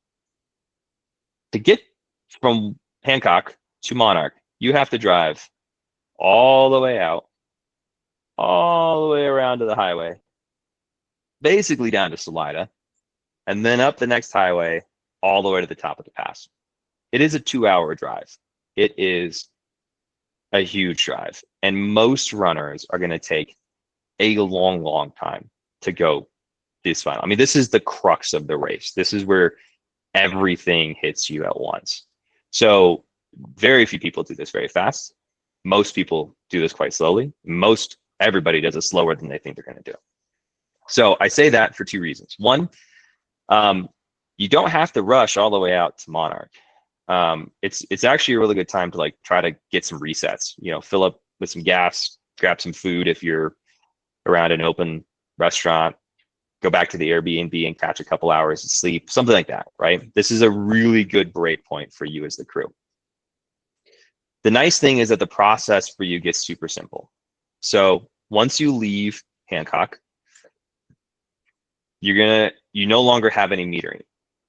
To get from Hancock to Monarch, you have to drive all the way out, all the way around to the highway, basically down to Salida, and then up the next highway all the way to the top of the pass. It is a 2-hour drive. It is a huge drive, and most runners are going to take a long, long time to go this final. I mean, this is the crux of the race. This is where everything hits you at once. So very few people do this very fast. Most people do this quite slowly. Everybody does it slower than they think they're going to do. So I say that for two reasons. One, you don't have to rush all the way out to Monarch. It's actually a really good time to like try to get some resets, you know, fill up with some gas, grab some food if you're around an open restaurant, go back to the Airbnb and catch a couple hours of sleep, something like that, right? This is a really good break point for you as the crew. The nice thing is that the process for you gets super simple. So once you leave Hancock, you no longer have any metering.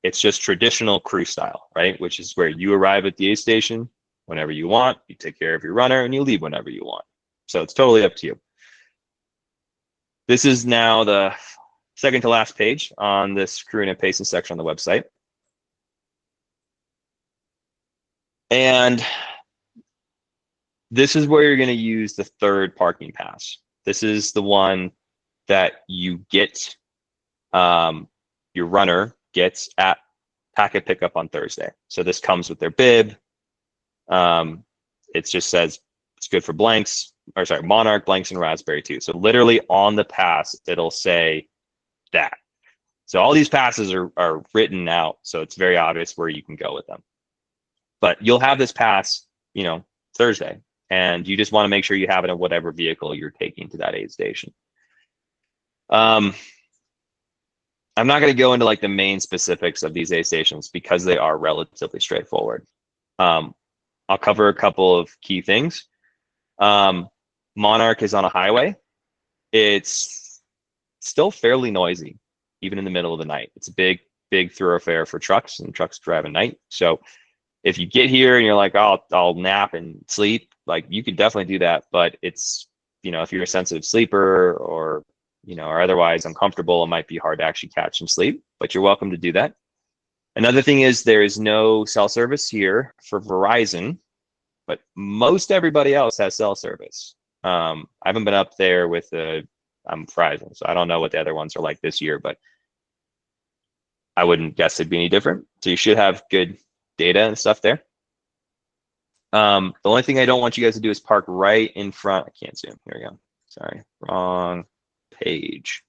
It's just traditional crew style, right? Which is where you arrive at the aid station whenever you want, you take care of your runner, and you leave whenever you want. So it's totally up to you. This is now the second to last page on this crewing and pacing section on the website. And this is where you're going to use the third parking pass. This is the one that you get, your runner gets at packet pickup on Thursday. So this comes with their bib. It just says it's good for blanks, or sorry, Monarch, blanks, and Raspberry too. So literally on the pass, it'll say that. So all these passes are written out, so it's very obvious where you can go with them. But you'll have this pass, you know, Thursday, and you just want to make sure you have it in whatever vehicle you're taking to that aid station. I'm not going to go into like the main specifics of these aid stations because they are relatively straightforward. I'll cover a couple of key things. Monarch is on a highway. It's still fairly noisy, even in the middle of the night. It's a big thoroughfare for trucks, and trucks drive at night. So if you get here and you're like, oh, I'll nap and sleep, like you could definitely do that. But it's, you know, if you're a sensitive sleeper or, you know, or otherwise uncomfortable, it might be hard to actually catch some sleep, but you're welcome to do that. Another thing is there is no cell service here for Verizon, but most everybody else has cell service. I haven't been up there with I'm Verizon, so I don't know what the other ones are like this year, but I wouldn't guess it'd be any different. So you should have good data and stuff there. The only thing I don't want you guys to do is park right in front. I can't zoom. Here we go. Sorry, wrong page.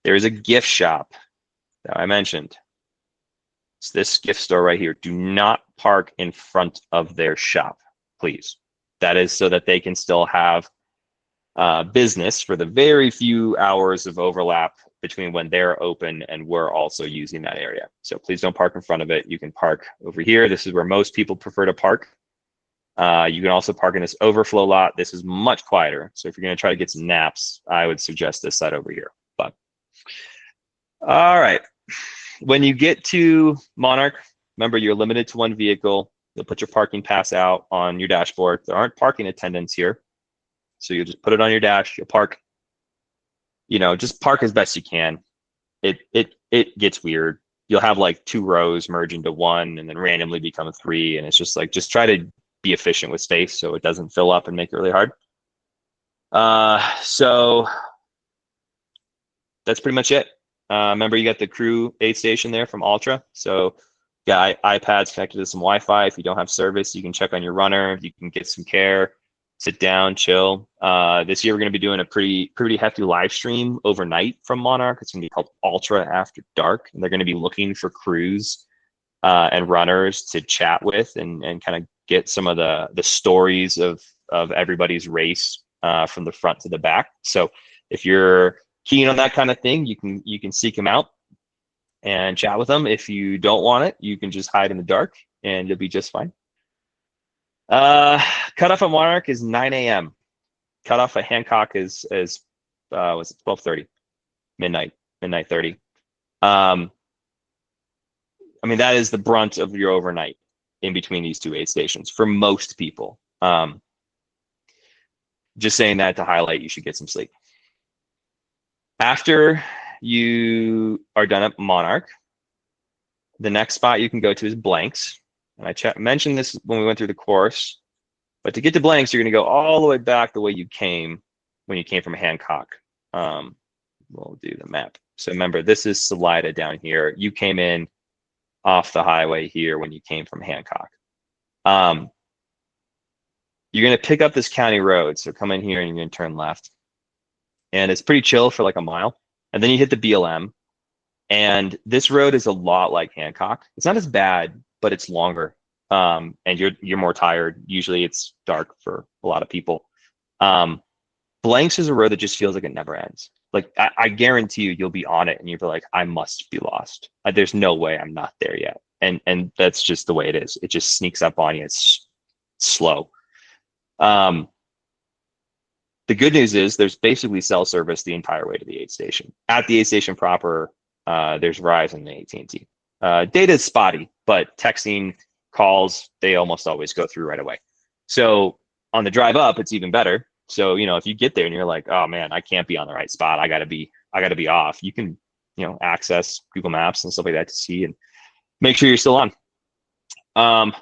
There is a gift shop that I mentioned. It's this gift store right here. Do not park in front of their shop, please. That is so that they can still have business for the very few hours of overlap between when they're open and we're also using that area. So please don't park in front of it. You can park over here. This is where most people prefer to park. You can also park in this overflow lot. This is much quieter. So if you're going to try to get some naps, I would suggest this side over here. But all right. When you get to Monarch, remember you're limited to one vehicle. You'll put your parking pass out on your dashboard. There aren't parking attendants here. So you just put it on your dash, you'll park, you know, just park as best you can. It gets weird. You'll have like 2 rows merge into one and then randomly become 3. And it's just like, just try to be efficient with space so it doesn't fill up and make it really hard. So that's pretty much it. Remember, you got the crew aid station there from Ultra. So yeah, iPads connected to some Wi-Fi. If you don't have service, you can check on your runner. You can get some care, sit down, chill. This year, we're going to be doing a pretty hefty live stream overnight from Monarch. It's going to be called Ultra After Dark. And they're going to be looking for crews and runners to chat with and kind of get some of the stories of everybody's race from the front to the back. So if you're keen on that kind of thing, you can seek them out and chat with them. If you don't want it, you can just hide in the dark and you'll be just fine. Cutoff at Monarch is 9 a.m. Cutoff at Hancock is was it 12:30, midnight 30. I mean, that is the brunt of your overnight in between these 2 aid stations for most people. Just saying that to highlight you should get some sleep. After you are done at Monarch, the next spot you can go to is Blanks. And I mentioned this when we went through the course, but to get to Blanks, you're going to go all the way back the way you came when you came from Hancock. we'll do the map. So remember, this is Salida down here. You came in off the highway here when you came from Hancock. You're going to pick up this county road. So come in here and you're going to turn left. And it's pretty chill for like a mile. And then you hit the BLM. And this road is a lot like Hancock. It's not as bad, but it's longer. And you're more tired. Usually it's dark for a lot of people. Blanks is a road that just feels like it never ends. Like I guarantee you'll be on it and you'll be like, I must be lost. There's no way I'm not there yet. And that's just the way it is. It just sneaks up on you. It's slow. The good news is there's basically cell service the entire way to the aid station. At the aid station proper, there's Verizon and AT&T. Data is spotty, but texting, calls, they almost always go through right away. So on the drive up, it's even better. So, if you get there and you're like, oh man, I can't be on the right spot. I gotta be off. You can, access Google Maps and stuff like that to see and make sure you're still on.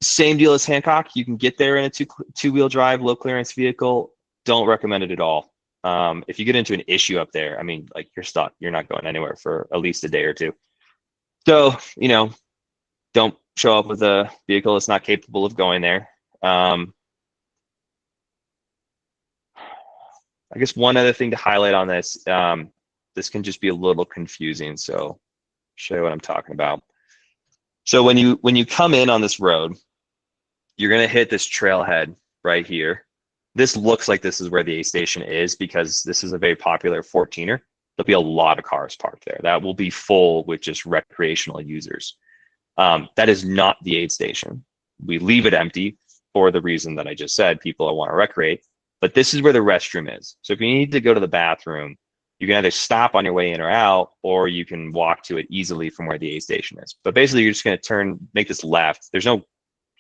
Same deal as Hancock. You can get there in a two-wheel drive, low clearance vehicle. Don't recommend it at all. If you get into an issue up there, I mean, like you're stuck. You're not going anywhere for at least a day or two. So, don't show up with a vehicle that's not capable of going there. I guess one other thing to highlight on this, this can just be a little confusing. So show you what I'm talking about. So when you come in on this road, you're going to hit this trailhead right here. This looks like this is where the aid station is because this is a very popular 14er. There'll be a lot of cars parked there. That will be full with just recreational users. That is not the aid station. We leave it empty for the reason that I just said, people want to recreate. But this is where the restroom is. So if you need to go to the bathroom, you can either stop on your way in or out, or you can walk to it easily from where the aid station is. But basically, you're just going to make this left. There's no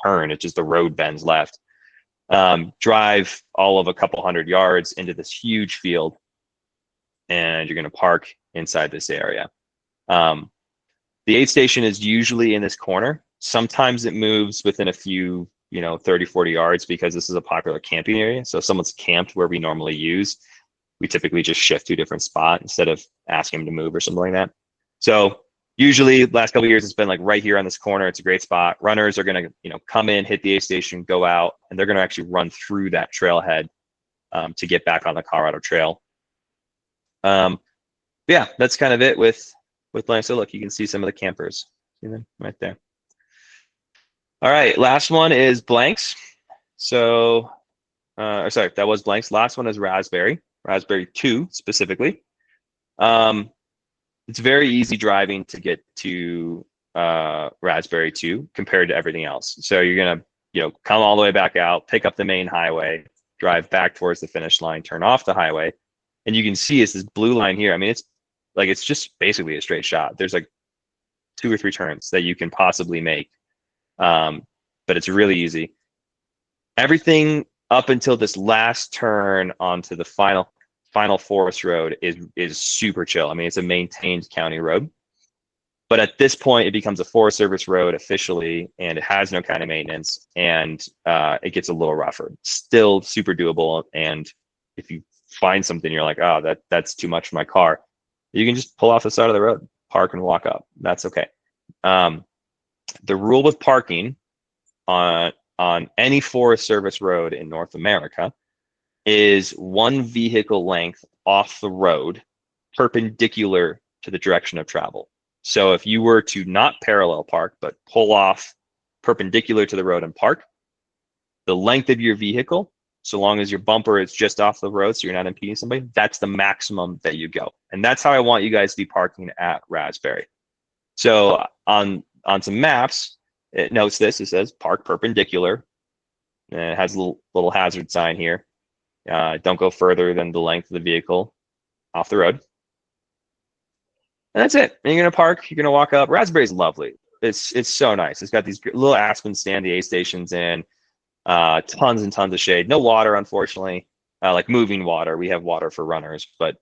turn. It's just the road bends left. Drive all of a couple hundred yards into this huge field, and you're going to park inside this area. The aid station is usually in this corner. Sometimes it moves within a few 30, 40 yards because this is a popular camping area. So if someone's camped where we normally use, we typically just shift to a different spot instead of asking them to move or something like that. So usually last couple of years, it's been like right here on this corner. It's a great spot. Runners are going to, come in, hit the aid station, go out, and they're going to actually run through that trailhead to get back on the Colorado Trail. Yeah, that's kind of it with Blanks. So look, you can see some of the campers. See them right there. All right, last one is Blanks. So, sorry, that was Blanks. Last one is Raspberry 2 specifically. It's very easy driving to get to Raspberry 2 compared to everything else. So you're gonna, come all the way back out, pick up the main highway, drive back towards the finish line, turn off the highway, and you can see it's this blue line here. I mean, it's just basically a straight shot. There's like 2 or 3 turns that you can possibly make. But it's really easy. Everything up until this last turn onto the final forest road is super chill. I mean, it's a maintained county road, but at this point it becomes a Forest Service road officially, and it has no county maintenance, and it gets a little rougher. Still super doable, and if you find something you're like, oh, that's too much for my car, you can just pull off the side of the road, park, and walk up. That's okay. The rule with parking on any Forest Service road in North America is 1 vehicle length off the road perpendicular to the direction of travel. So if you were to not parallel park, but pull off perpendicular to the road and park, the length of your vehicle, so long as your bumper is just off the road so you're not impeding somebody, that's the maximum that you go. And that's how I want you guys to be parking at Raspberry. So on some maps, it notes this. It says park perpendicular, and it has a little hazard sign here. Don't go further than the length of the vehicle off the road. And that's it. And you're gonna park. You're gonna walk up. Raspberry's lovely. It's so nice. It's got these little aspen stand the aid stations in. Tons and tons of shade. No water, unfortunately. Like moving water. We have water for runners, but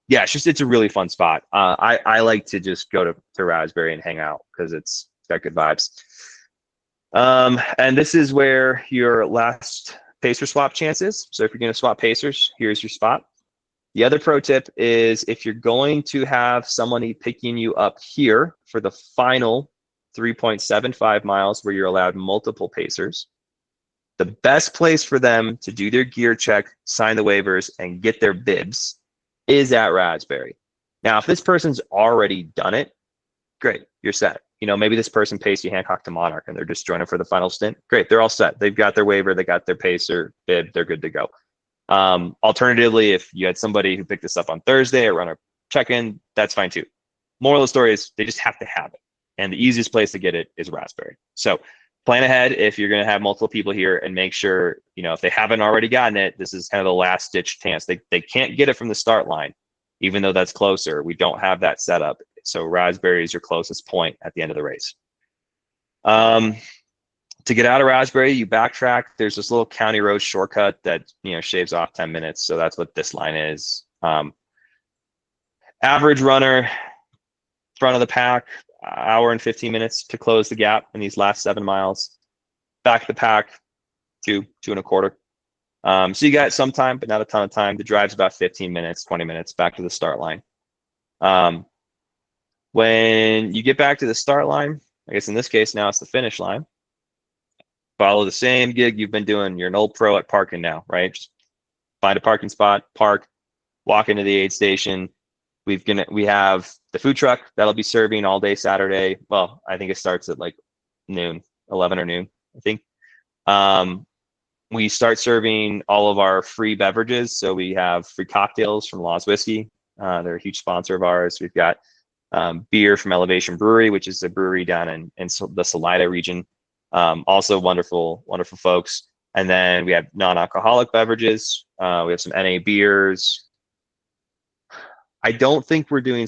yeah, it's a really fun spot. I like to just go to Raspberry and hang out because it's got good vibes. And this is where your last pacer swap chances. So if you're going to swap pacers, here's your spot. The other pro tip is if you're going to have somebody picking you up here for the final 3.75 miles where you're allowed multiple pacers, the best place for them to do their gear check, sign the waivers, and get their bibs is at Raspberry. Now, if this person's already done it, great, you're set. You know, maybe this person paced you Hancock to Monarch and they're just joining for the final stint. Great, they're all set. They've got their waiver, they got their pacer, bib, they're good to go. Alternatively, if you had somebody who picked this up on Thursday or run a check-in, that's fine too. Moral of the story is they just have to have it. And the easiest place to get it is Raspberry. So plan ahead if you're going to have multiple people here and make sure, you know, if they haven't already gotten it, this is kind of the last ditch chance. They can't get it from the start line, even though that's closer. We don't have that set up. So Raspberry is your closest point at the end of the race. To get out of Raspberry, you backtrack. There's this little county road shortcut that, you know, shaves off 10 minutes. So that's what this line is. Average runner, front of the pack, hour and 15 minutes to close the gap in these last 7 miles. Back of the pack, 2.25. So you got some time, but not a ton of time. The drive's about 15 minutes, 20 minutes back to the start line. When you get back to the start line, I guess in this case now it's the finish line. Follow the same gig you've been doing. You're an old pro at parking now, right? Just find a parking spot, park, walk into the aid station. We have the food truck that'll be serving all day Saturday. Well, I think it starts at like noon, 11 or noon, I think. We start serving all of our free beverages. So we have free cocktails from Law's Whiskey. They're a huge sponsor of ours. We've got beer from Elevation Brewery, which is a brewery down in the Salida region. Also wonderful, wonderful folks. And then we have non-alcoholic beverages. We have some NA beers. I don't think we're doing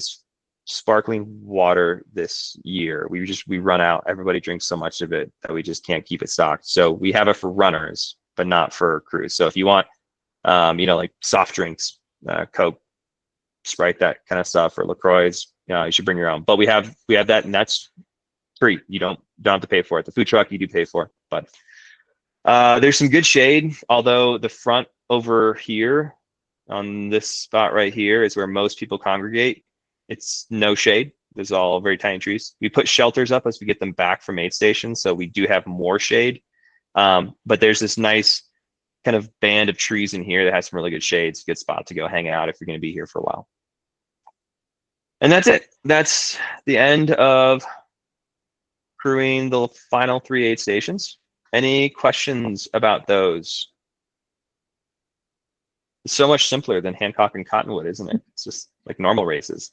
sparkling water this year. We run out. Everybody drinks so much of it that we just can't keep it stocked. So we have it for runners, but not for crews. So if you want, you know, like soft drinks, Coke, Sprite, that kind of stuff, or LaCroix, you should bring your own. But we have that, and that's free. You don't have to pay for it. The food truck you do pay for, but there's some good shade. Although the front over here on this spot right here is where most people congregate. It's no shade. There's all very tiny trees. We put shelters up as we get them back from aid stations, so we do have more shade. But there's this nice kind of band of trees in here that has some really good shade. It's a good spot to go hang out if you're going to be here for a while. And that's it. That's the end of crewing the final 3 aid stations. Any questions about those? It's so much simpler than Hancock and Cottonwood, isn't it? It's just like normal races.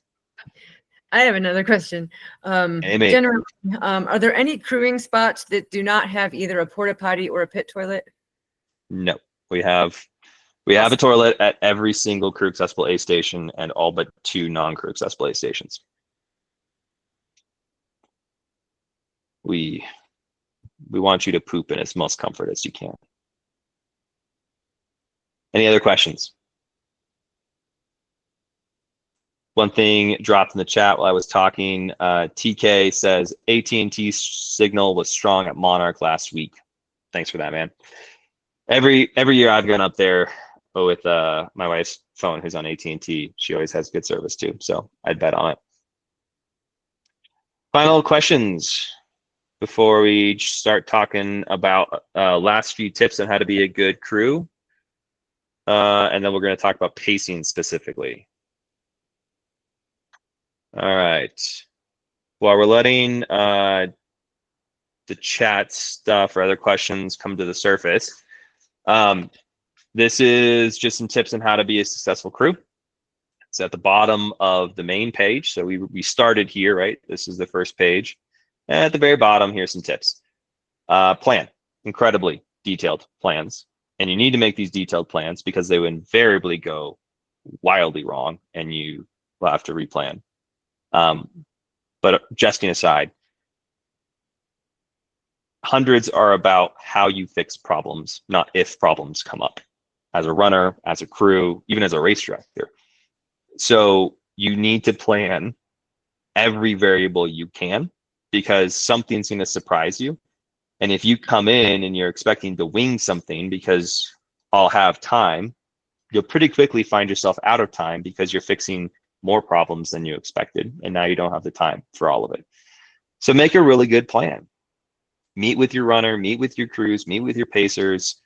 I have another question. Generally, are there any crewing spots that do not have either a porta potty or a pit toilet? No, we have a toilet at every single crew accessible aid station and all but 2 non-crew accessible aid stations. We want you to poop in as much comfort as you can. Any other questions? One thing dropped in the chat while I was talking, TK says AT&T signal was strong at Monarch last week. Thanks for that, man. Every year I've gone up there with my wife's phone who's on AT&T. She always has good service too, so I'd bet on it. Final questions before we start talking about last few tips on how to be a good crew. And then we're going to talk about pacing specifically. All right. While we're letting the chat stuff or other questions come to the surface, this is just some tips on how to be a successful crew. It's at the bottom of the main page. So we started here, right? This is the first page. And at the very bottom, here's some tips. Plan. Incredibly detailed plans. And you need to make these detailed plans because they will invariably go wildly wrong and you will have to replan. But jesting aside, hundreds are about how you fix problems, not if problems come up. As a runner, as a crew, even as a race director. So you need to plan every variable you can because something's going to surprise you And if you come in and you're expecting to wing something because I'll have time, you'll pretty quickly find yourself out of time because you're fixing more problems than you expected. And now you don't have the time for all of it. So make a really good plan. Meet with your runner, meet with your crews, meet with your pacers,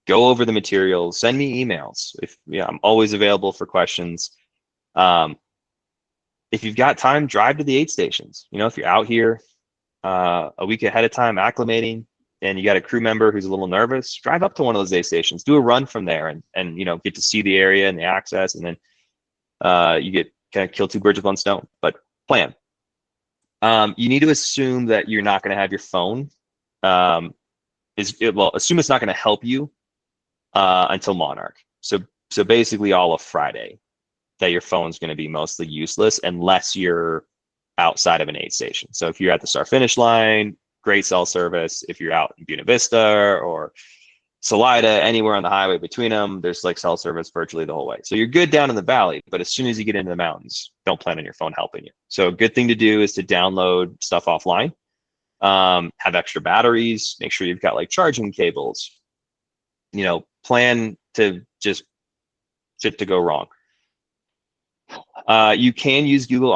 go over the materials, send me emails. I'm always available for questions. If you've got time, drive to the aid stations. If you're out here a week ahead of time acclimating and you got a crew member who's a little nervous, drive up to one of those aid stations, do a run from there and get to see the area and the access, and then you get kind of kill two birds with one stone. But plan. You need to assume that you're not going to have your phone. Assume it's not going to help you until Monarch. So basically all of Friday, that your phone's going to be mostly useless unless you're outside of an aid station. So if you're at the start finish line, great cell service. If you're out in Buena Vista or Salida, anywhere on the highway between them, there's like cell service virtually the whole way. So you're good down in the valley, but as soon as you get into the mountains, don't plan on your phone helping you. So a good thing to do is to download stuff offline, have extra batteries, make sure you've got like charging cables, plan to just shit to go wrong. You can use Google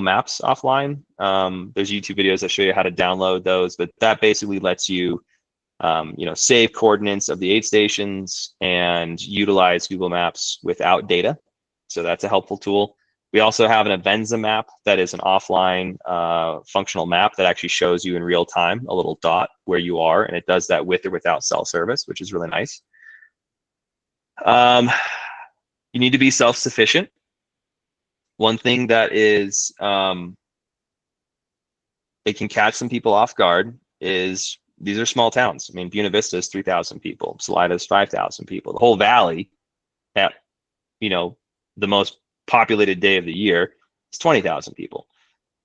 Maps offline. There's YouTube videos that show you how to download those, but that basically lets you, save coordinates of the aid stations and utilize Google Maps without data. So that's a helpful tool. We also have an Avenza map that is an offline functional map that actually shows you in real time a little dot where you are, and it does that with or without cell service, which is really nice. You need to be self-sufficient. One thing that is, it can catch some people off guard is these are small towns. I mean, Buena Vista is 3,000 people. Salida is 5,000 people. The whole valley at, the most populated day of the year is 20,000 people.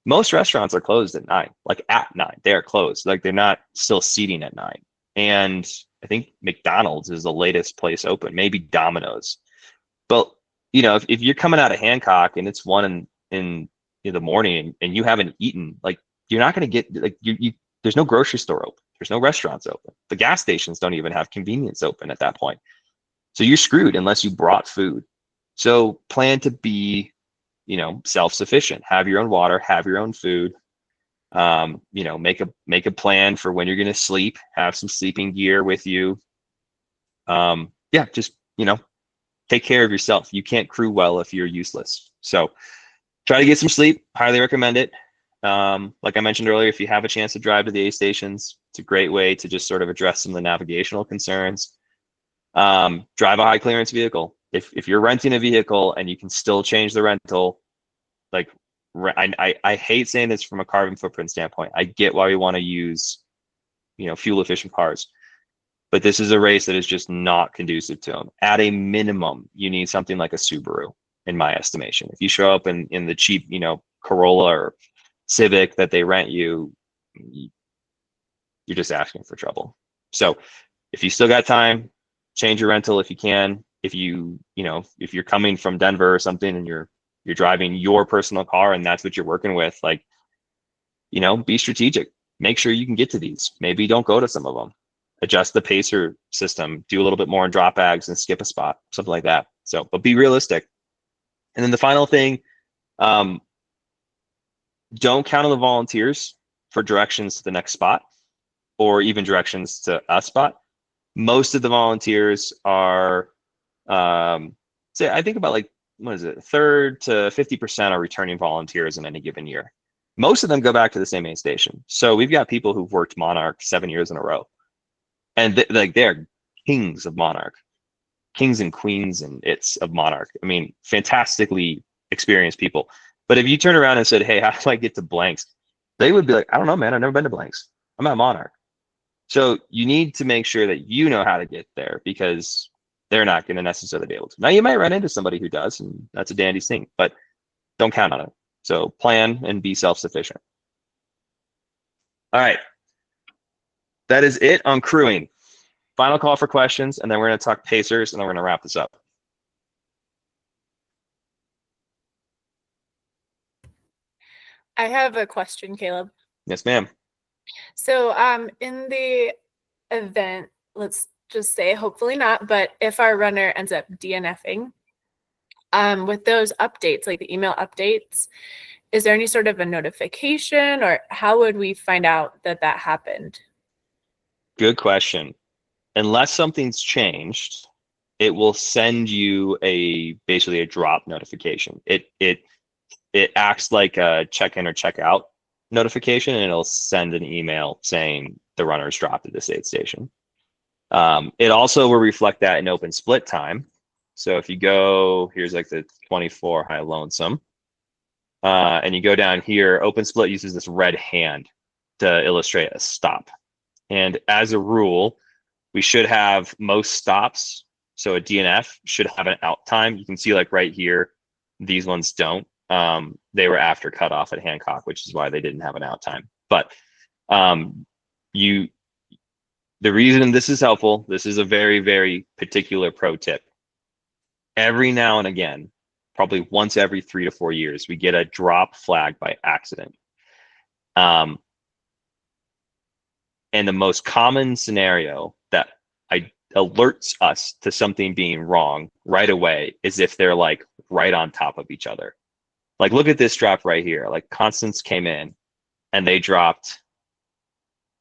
Most restaurants are closed at 9, like at 9. They are closed. Like they're not still seating at 9. And I think McDonald's is the latest place open, maybe Domino's. But if you're coming out of Hancock and it's 1 in the morning and you haven't eaten, like you're not going to get like there's no grocery store open, there's no restaurants open, the gas stations don't even have convenience open at that point. So you're screwed unless you brought food. So plan to be, self-sufficient. Have your own water, have your own food. Make a plan for when you're going to sleep. Have some sleeping gear with you. Just take care of yourself. You can't crew well if you're useless. So try to get some sleep. Highly recommend it. Like I mentioned earlier, if you have a chance to drive to the aid stations, it's a great way to just sort of address some of the navigational concerns. Drive a high clearance vehicle. If you're renting a vehicle and you can still change the rental, like I hate saying this from a carbon footprint standpoint. I get why we want to use, fuel efficient cars. But this is a race that is just not conducive to them. At a minimum, you need something like a Subaru, in my estimation. If you show up in the cheap, Corolla or Civic that they rent you, you're just asking for trouble. So if you still got time, change your rental if you can. If if you're coming from Denver or something and you're driving your personal car and that's what you're working with, like, be strategic. Make sure you can get to these. Maybe don't go to some of them. Adjust the pacer system, do a little bit more in drop bags and skip a spot, something like that. So, but be realistic. And then the final thing, don't count on the volunteers for directions to the next spot or even directions to a spot. Most of the volunteers are, say, I think about 3rd to 50% are returning volunteers in any given year. Most of them go back to the same aid station. So we've got people who've worked Monarch 7 years in a row. And they're kings of Monarch, kings and queens of Monarch. I mean, fantastically experienced people. But if you turn around and said, hey, how do I get to blanks? They would be like, I don't know, man. I've never been to blanks. I'm at Monarch. So you need to make sure that you know how to get there because they're not going to necessarily be able to. Now, you might run into somebody who does, and that's a dandy thing, but don't count on it. So plan and be self-sufficient. All right. That is it on crewing. Final call for questions, and then we're going to talk pacers, and then we're going to wrap this up. I have a question, Caleb. Yes, ma'am. So in the event, let's just say, hopefully not, but if our runner ends up DNFing, with those updates, like the email updates, is there any sort of a notification, or how would we find out that that happened? Good question. Unless something's changed, it will send you basically a drop notification. It acts like a check-in or check-out notification, and it'll send an email saying the runner's dropped at this aid station. It also will reflect that in open split time. So if you go, here's like the 24 High Lonesome, and you go down here, open split uses this red hand to illustrate a stop. And as a rule, we should have most stops. So a DNF should have an out time. You can see like right here, these ones don't. They were after cutoff at Hancock, which is why they didn't have an out time. But the reason this is helpful, this is a very, very particular pro tip. Every now and again, probably once every 3 to 4 years, we get a drop flag by accident. And the most common scenario that alerts us to something being wrong right away is if they're like right on top of each other. Like, look at this drop right here. Like, Constance came in and they dropped,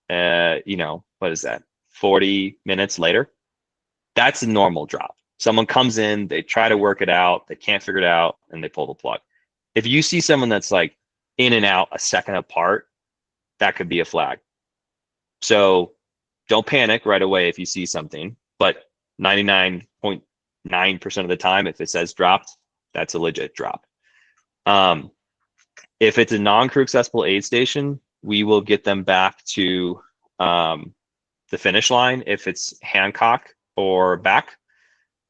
what is that? 40 minutes later. That's a normal drop. Someone comes in, they try to work it out, they can't figure it out, and they pull the plug. If you see someone that's like in and out a second apart, that could be a flag. So don't panic right away if you see something, but 99.9% of the time, if it says dropped, that's a legit drop. If it's a non-crew accessible aid station, we will get them back to the finish line if it's Hancock or back.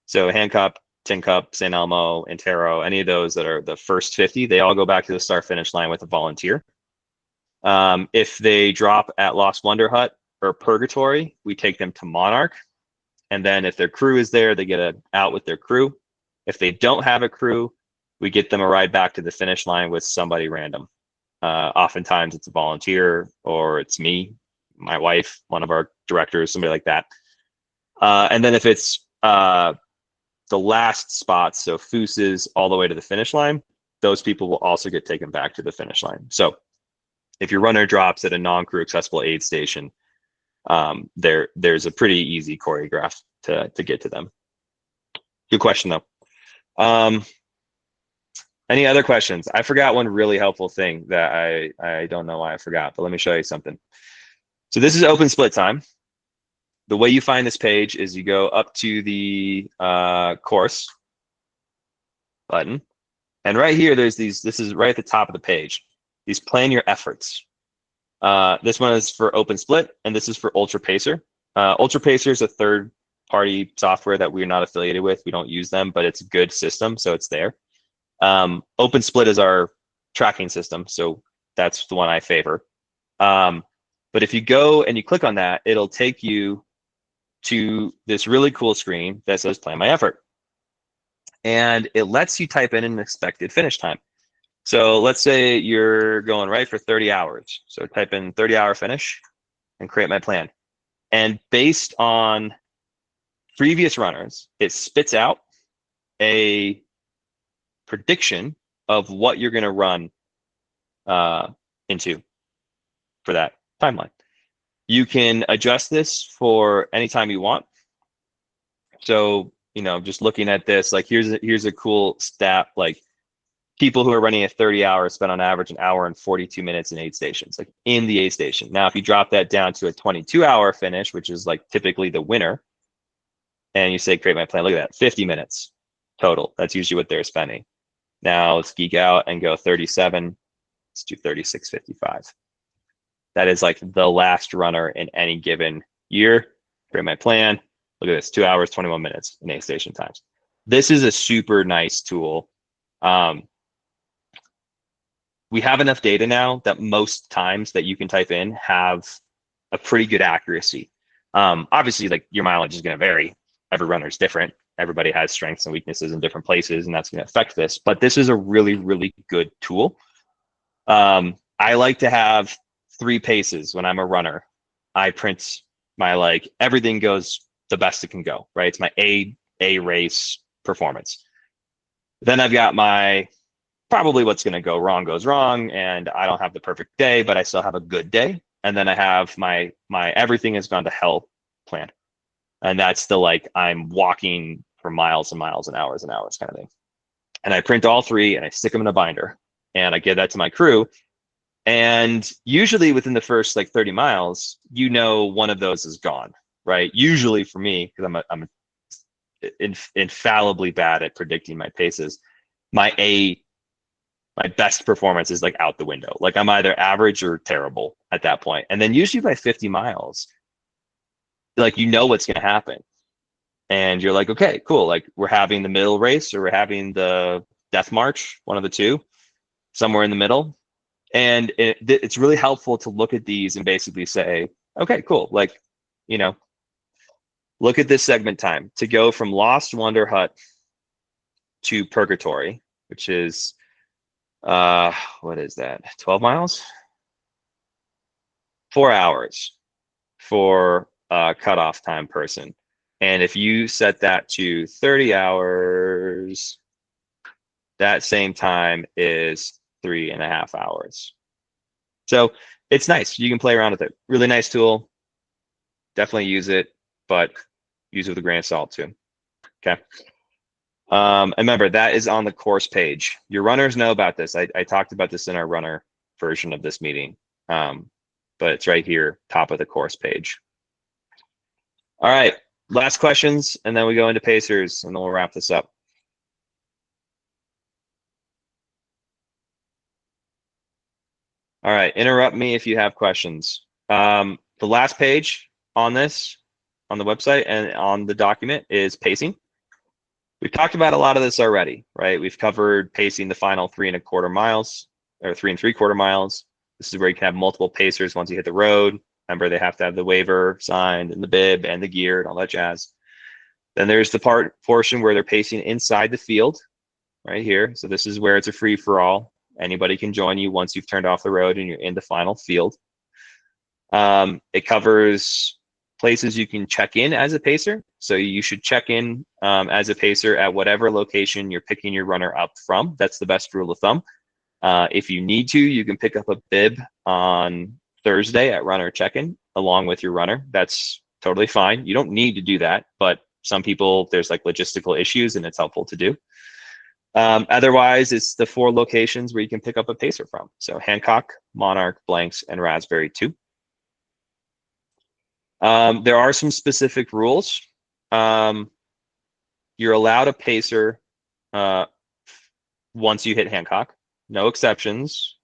So Hancock, Tin Cup, St. Elmo, Antero, any of those that are the first 50, they all go back to the start finish line with a volunteer. If they drop at Lost Wonder Hut or Purgatory, we take them to Monarch. And then if their crew is there, they get out with their crew. If they don't have a crew, we get them a ride back to the finish line with somebody random. Oftentimes it's a volunteer, or it's me, my wife, one of our directors, somebody like that. And then if it's the last spots, so Foose's all the way to the finish line, those people will also get taken back to the finish line. So if your runner drops at a non-crew accessible aid station, there's a pretty easy choreograph to get to them. Good question though. Any other questions? I forgot one really helpful thing that I don't know why I forgot, but let me show you something. So this is open split time. The way you find this page is you go up to the course button. And right here, this is right at the top of the page. These plan your efforts. This one is for open split, and this is for Ultra Pacer. Ultra Pacer is a third-party software that we're not affiliated with. We don't use them, but it's a good system, so it's there. Open split is our tracking system, so that's the one I favor. But if you go and you click on that, it'll take you to this really cool screen that says plan my effort. And it lets you type in an expected finish time. So let's say you're going right for 30 hours. So type in 30-hour finish and create my plan. And based on previous runners, it spits out a prediction of what you're going to run into for that timeline. You can adjust this for any time you want. So, just looking at this, like here's a cool stat, like people who are running at 30 hours spend on average 1 hour and 42 minutes in aid stations, like in the aid station. Now, if you drop that down to a 22-hour finish, which is like typically the winner, and you say, create my plan, look at that, 50 minutes total. That's usually what they're spending. Now let's geek out and go 37. Let's do 36.55. That is like the last runner in any given year. Create my plan. Look at this, 2 hours, 21 minutes in aid station times. This is a super nice tool. We have enough data now that most times that you can type in have a pretty good accuracy. Obviously, like your mileage is going to vary. Every runner is different. Everybody has strengths and weaknesses in different places, and that's going to affect this. But this is a really, really good tool. I like to have 3 paces when I'm a runner, I print my like everything goes the best it can go, right? It's my A race performance. Then I've got my probably what's going to go wrong goes wrong, and I don't have the perfect day, but I still have a good day. And then I have my everything has gone to hell plan, and that's the like I'm walking for miles and miles and hours kind of thing. And I print all 3 and I stick them in a binder, and I give that to my crew. And usually within the first like 30 miles, you know, one of those is gone, right? Usually for me, because I'm infallibly bad at predicting my paces, my best performance is like out the window. Like I'm either average or terrible at that point. And then usually by 50 miles, like you know what's going to happen. And you're like, okay, cool. Like we're having the middle race or we're having the death march, one of the two, somewhere in the middle. And it's really helpful to look at these and basically say, okay, cool. Like, you know, look at this segment time to go from Lost Wonder Hut to Purgatory, which is, what is that? 12 miles? 4 hours for a cutoff time person. And if you set that to 30 hours, that same time is 3.5 hours. So it's nice. You can play around with it. Really nice tool. Definitely use it, but use it with a grain of salt too. Okay. And remember, that is on the course page. Your runners know about this. I talked about this in our runner version of this meeting, but it's right here, top of the course page. All right, last questions, and then we go into pacers, and then we'll wrap this up. All right, interrupt me if you have questions. The last page on this, on the website and on the document is pacing. We've talked about a lot of this already, right? We've covered pacing the final 3.25 miles or 3.75 miles. This is where you can have multiple pacers once you hit the road. Remember, they have to have the waiver signed and the bib and the gear and all that jazz. Then there's the portion where they're pacing inside the field right here. So this is where it's a free for all. Anybody can join you once you've turned off the road and you're in the final field. It covers places you can check in as a pacer. So you should check in as a pacer at whatever location you're picking your runner up from. That's the best rule of thumb. If you need to, you can pick up a bib on Thursday at runner check-in along with your runner. That's totally fine. You don't need to do that, but some people, there's like logistical issues and it's helpful to do. Otherwise, it's the 4 locations where you can pick up a pacer from. So Hancock, Monarch, Blanks, and Raspberry 2. There are some specific rules. You're allowed a pacer once you hit Hancock. No exceptions,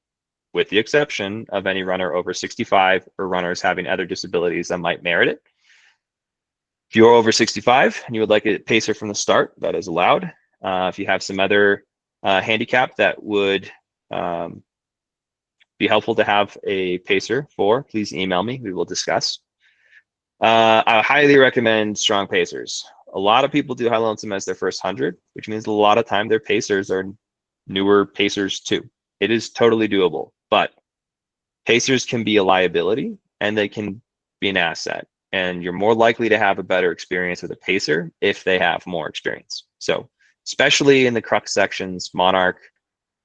with the exception of any runner over 65 or runners having other disabilities that might merit it. If you're over 65 and you would like a pacer from the start, that is allowed. If you have some other handicap that would be helpful to have a pacer for, please email me. We will discuss. I highly recommend strong pacers. A lot of people do High Lonesome as their first 100, which means a lot of time their pacers are newer pacers too. It is totally doable, but pacers can be a liability and they can be an asset. And you're more likely to have a better experience with a pacer if they have more experience. So especially in the crux sections, Monarch,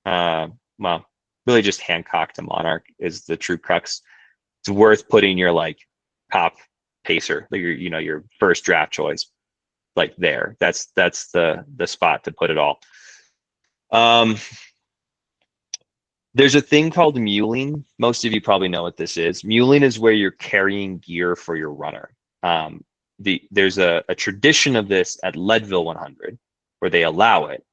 well, really just Hancock to Monarch is the true crux. It's worth putting your like top pacer, like your first draft choice, like there. That's the spot to put it all. There's a thing called muling. Most of you probably know what this is. Muling is where you're carrying gear for your runner. There's a tradition of this at Leadville 100 where they allow it,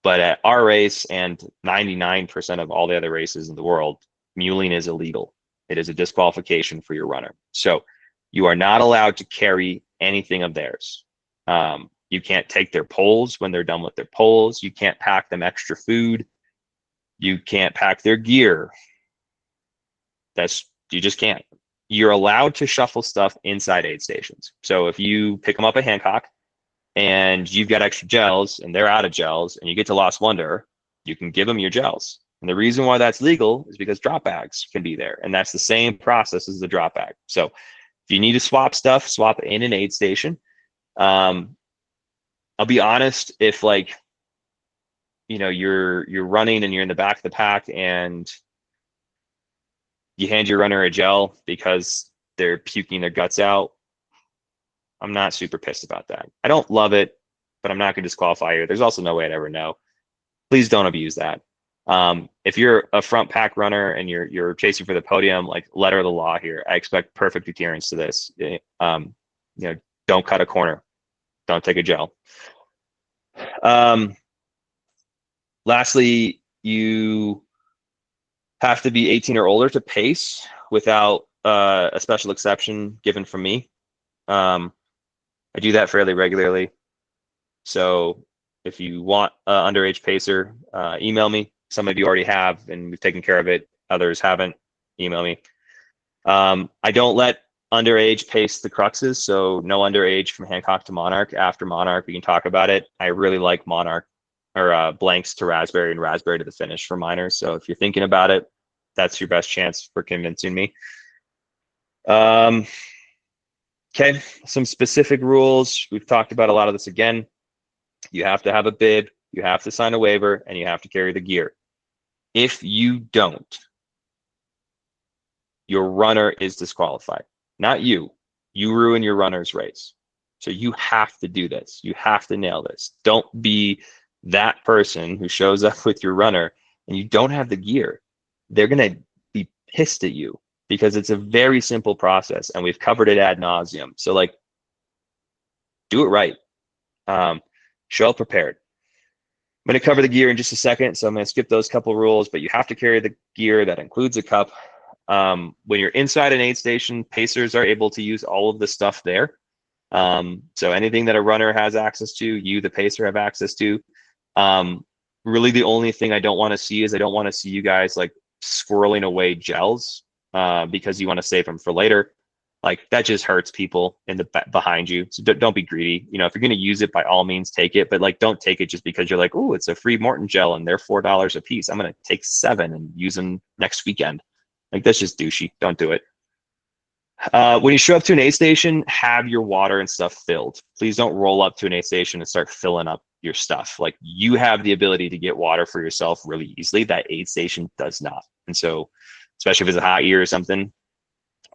but at our race and 99% of all the other races in the world, muling is illegal. It is a disqualification for your runner. So you are not allowed to carry anything of theirs. You can't take their poles when they're done with their poles. You can't pack them extra food. You can't pack their gear. You just can't. You're allowed to shuffle stuff inside aid stations. So if you pick them up at Hancock and you've got extra gels and they're out of gels and you get to Lost Wonder, you can give them your gels And the reason why that's legal is because drop bags can be there. And that's the same process as the drop bag. So if you need to swap stuff, swap in an aid station. I'll be honest, if like, you're running and you're in the back of the pack and you hand your runner a gel because they're puking their guts out, I'm not super pissed about that. I don't love it, but I'm not going to disqualify you. There's also no way I'd ever know. Please don't abuse that. If you're a front pack runner and you're chasing for the podium, like letter of the law here, I expect perfect adherence to this. Don't cut a corner. Don't take a gel. Lastly, you have to be 18 or older to pace without a special exception given from me. I do that fairly regularly. So if you want an underage pacer, email me. Some of you already have, and we've taken care of it. Others haven't. Email me. I don't let underage pace the cruxes, so no underage from Hancock to Monarch. After Monarch, we can talk about it. I really like Monarch or blanks to Raspberry and Raspberry to the finish for minors. So if you're thinking about it, that's your best chance for convincing me. Okay, some specific rules. We've talked about a lot of this again. You have to have a bib, you have to sign a waiver, and you have to carry the gear. If you don't, your runner is disqualified. Not you. You ruin your runner's race. So you have to do this. You have to nail this. Don't be that person who shows up with your runner and you don't have the gear. They're going to be pissed at you because it's a very simple process and we've covered it ad nauseum. So like, do it right. Show up prepared. I'm going to cover the gear in just a second, so I'm going to skip those couple rules, but you have to carry the gear. That includes a cup. When you're inside an aid station, pacers are able to use all of the stuff there. So anything that a runner has access to, you, the pacer, have access to. Really the only thing I don't want to see is I don't want to see you guys like squirreling away gels because you want to save them for later. Like that just hurts people in the behind you. So don't be greedy. If you're going to use it, by all means take it, but like don't take it just because you're like, oh, it's a free Morton gel and they're $4 a piece. I'm going to take 7 and use them next weekend. Like that's just douchey. Don't do it. When you show up to an aid station, have your water and stuff filled. Please don't roll up to an aid station and start filling up your stuff. Like you have the ability to get water for yourself really easily. That aid station does not. And so, especially if it's a hot year or something,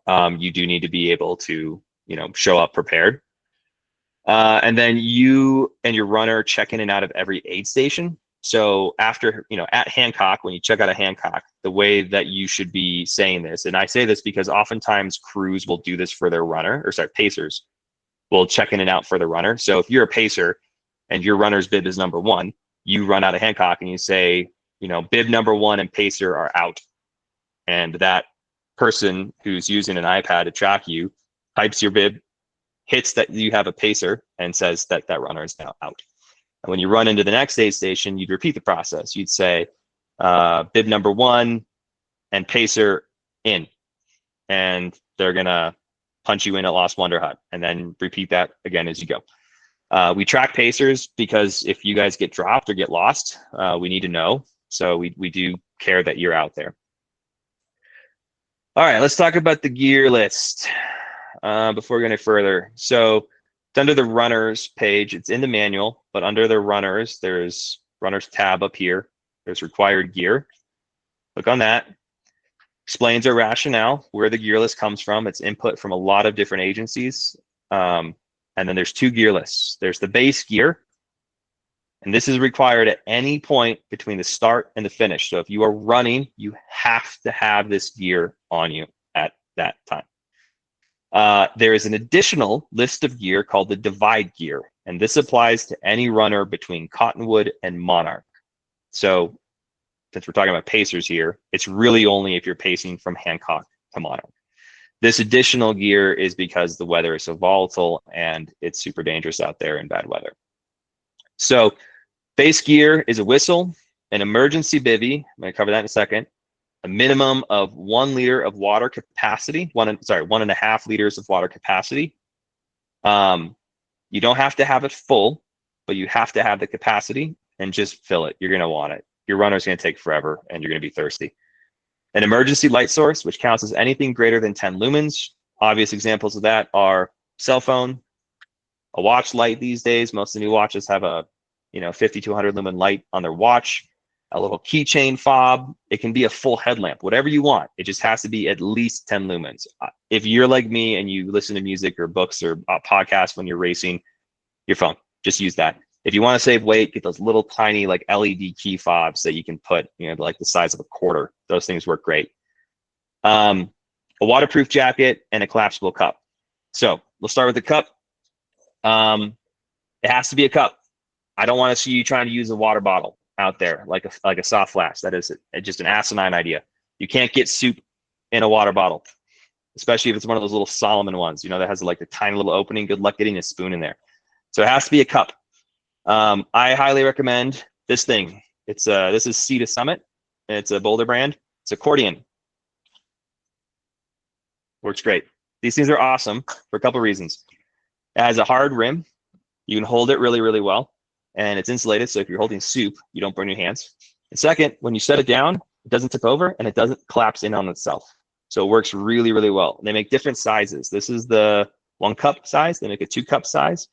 you do need to be able to, show up prepared. And then you and your runner check in and out of every aid station. So after, at Hancock, when you check out of Hancock, the way that you should be saying this, and I say this because oftentimes crews will do this for their runner, pacers will check in and out for the runner. So if you're a pacer and your runner's bib is number 1, you run out of Hancock and you say, bib number 1 and pacer are out. And that person who's using an iPad to track you types your bib, hits that you have a pacer, and says that that runner is now out. And when you run into the next aid station, you'd repeat the process. You'd say bib number 1 and pacer in, and they're gonna punch you in at Lost Wonder Hut, and then repeat that again as you go. We track pacers because if you guys get dropped or get lost, we need to know. So we do care that you're out there. All right, let's talk about the gear list before we go any further. So it's under the runners page. It's in the manual, but under the runners, there's runners tab up here. There's required gear. Click on that. Explains our rationale, where the gear list comes from. It's input from a lot of different agencies. And then there's 2 gear lists. There's the base gear, and this is required at any point between the start and the finish. So if you are running, you have to have this gear on you at that time. There is an additional list of gear called the divide gear, and this applies to any runner between Cottonwood and Monarch. So since we're talking about pacers here, it's really only if you're pacing from Hancock to Monarch. This additional gear is because the weather is so volatile and it's super dangerous out there in bad weather. So base gear is a whistle, an emergency bivvy, I'm going to cover that in a second, a minimum of 1 liter of water capacity, 1.5 liters of water capacity. You don't have to have it full, but you have to have the capacity and just fill it. You're going to want it. your runner's going to take forever and you're going to be thirsty. An emergency light source, which counts as anything greater than 10 lumens. Obvious examples of that are cell phone, a watch light these days. Most of the new watches have a 50 to 100 lumen light on their watch, a little keychain fob. It can be a full headlamp, whatever you want. It just has to be at least 10 lumens. If you're like me and you listen to music or books or podcasts when you're racing, your phone, just use that. If you want to save weight, get those little tiny like LED key fobs that you can put, like the size of a quarter. Those things work great. A waterproof jacket and a collapsible cup. So we'll start with the cup. It has to be a cup. I don't want to see you trying to use a water bottle out there like a soft flask. That is just an asinine idea. You can't get soup in a water bottle, especially if it's one of those little Solomon ones, that has like a tiny little opening. Good luck getting a spoon in there. So it has to be a cup. I highly recommend this thing. This is Sea to Summit. It's a Boulder brand. It's accordion. Works great. These things are awesome for a couple of reasons. It has a hard rim. You can hold it really, really well. And it's insulated, so if you're holding soup, you don't burn your hands. And second, when you set it down, it doesn't tip over and it doesn't collapse in on itself. So it works really, really well. And they make different sizes. This is the 1 cup size. They make a 2 cup size.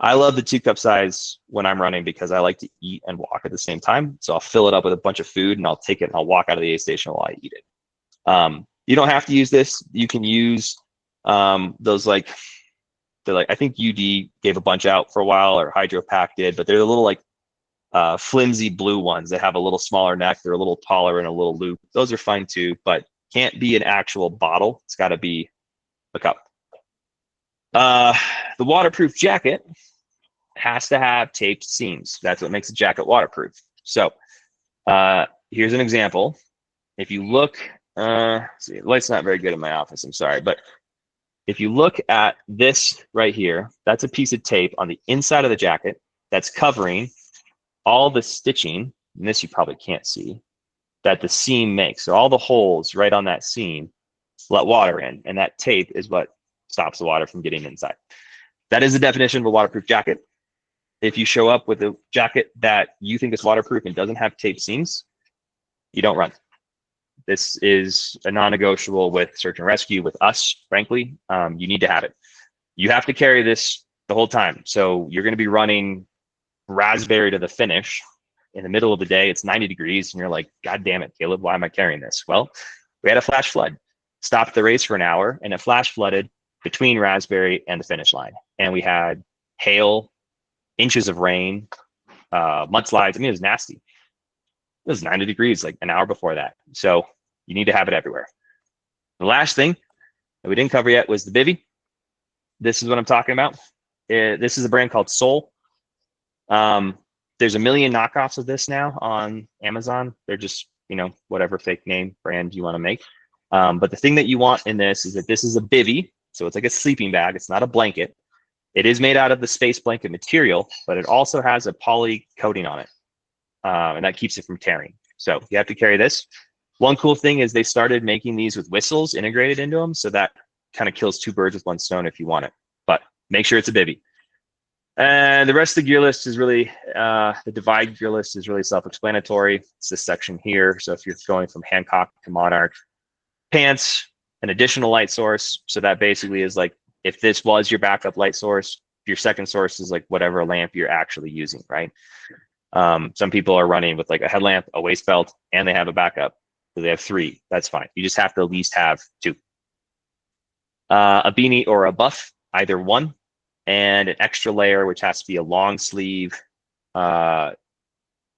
I love the 2 cup size when I'm running because I like to eat and walk at the same time. So I'll fill it up with a bunch of food and I'll take it and I'll walk out of the aid station while I eat it. You don't have to use this. You can use those I think UD gave a bunch out for a while, or Hydro Pack did, but they're the little flimsy blue ones that have a little smaller neck. They're a little taller and a little loop. Those are fine too, but can't be an actual bottle. It's got to be a cup. The waterproof jacket has to have taped seams. That's what makes a jacket waterproof. So here's an example. If you look, see, the light's not very good in my office, I'm sorry, but if you look at this right here, that's a piece of tape on the inside of the jacket that's covering all the stitching, and this you probably can't see, that the seam makes. So all the holes right on that seam let water in, and that tape is what stops the water from getting inside. That is the definition of a waterproof jacket. If you show up with a jacket that you think is waterproof and doesn't have tape seams, you don't run. This is a non-negotiable with search and rescue, with us, frankly. You need to have it. You have to carry this the whole time. So you're going to be running Raspberry to the finish in the middle of the day. It's 90 degrees and you're like, God damn it, Caleb, why am I carrying this? Well, we had a flash flood. Stopped the race for an hour and it flash flooded between Raspberry and the finish line. And we had hail, inches of rain, mudslides. I mean, it was nasty. It was 90 degrees like an hour before that. So you need to have it everywhere. The last thing that we didn't cover yet was the bivy. This is what I'm talking about. This is a brand called Soul. There's a million knockoffs of this now on Amazon. They're just, whatever fake name brand you want to make. But the thing that you want in this is that this is a bivy. So it's like a sleeping bag. It's not a blanket. It is made out of the space blanket material, but it also has a poly coating on it. And that keeps it from tearing. So you have to carry this. One cool thing is they started making these with whistles integrated into them. So that kind of kills 2 birds with 1 stone if you want it. But make sure it's a bivy. And the rest of the gear list is really, the Divide gear list is really self-explanatory. It's this section here. So if you're going from Hancock to Monarch, pants, an additional light source. So that basically is like, if this was your backup light source, your second source is like whatever lamp you're actually using, right? Some people are running with like a headlamp, a waist belt, and they have a backup. So they have 3. That's fine. You just have to at least have 2. A beanie or a buff, either one, and an extra layer, which has to be a long sleeve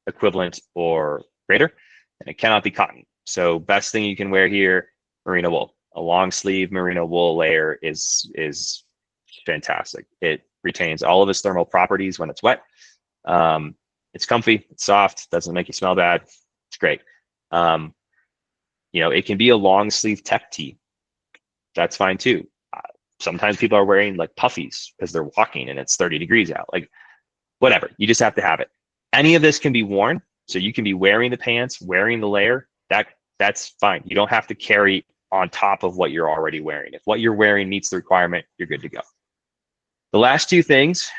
equivalent or greater, and it cannot be cotton. So best thing you can wear here, merino wool. A long sleeve merino wool layer is fantastic. It retains all of its thermal properties when it's wet. It's comfy, it's soft, doesn't make you smell bad. It's great. It can be a long sleeve tech tee. That's fine too. Sometimes people are wearing like puffies because they're walking and it's 30 degrees out. Like whatever, you just have to have it. Any of this can be worn. So you can be wearing the pants, wearing the layer. That's fine. You don't have to carry on top of what you're already wearing. If what you're wearing meets the requirement, you're good to go. The last 2 things,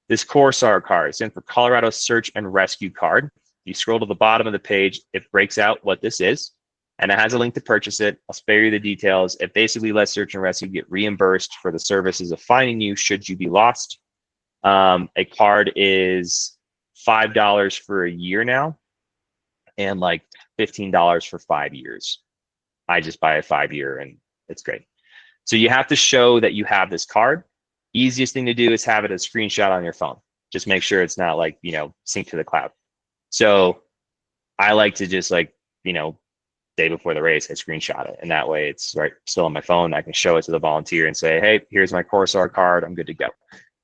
this CORSAR card, stands for Colorado Search and Rescue Card. You scroll to the bottom of the page, it breaks out what this is, and it has a link to purchase it. I'll spare you the details. It basically lets search and rescue get reimbursed for the services of finding you should you be lost. A card is $5 for a year now, and like $15 for 5 years. I just buy a 5-year, and it's great. So you have to show that you have this card. Easiest thing to do is have it a screenshot on your phone. Just make sure it's not like, sync to the cloud. So I like to just day before the race, I screenshot it. And that way it's right still on my phone. I can show it to the volunteer and say, hey, here's my Corsair card. I'm good to go.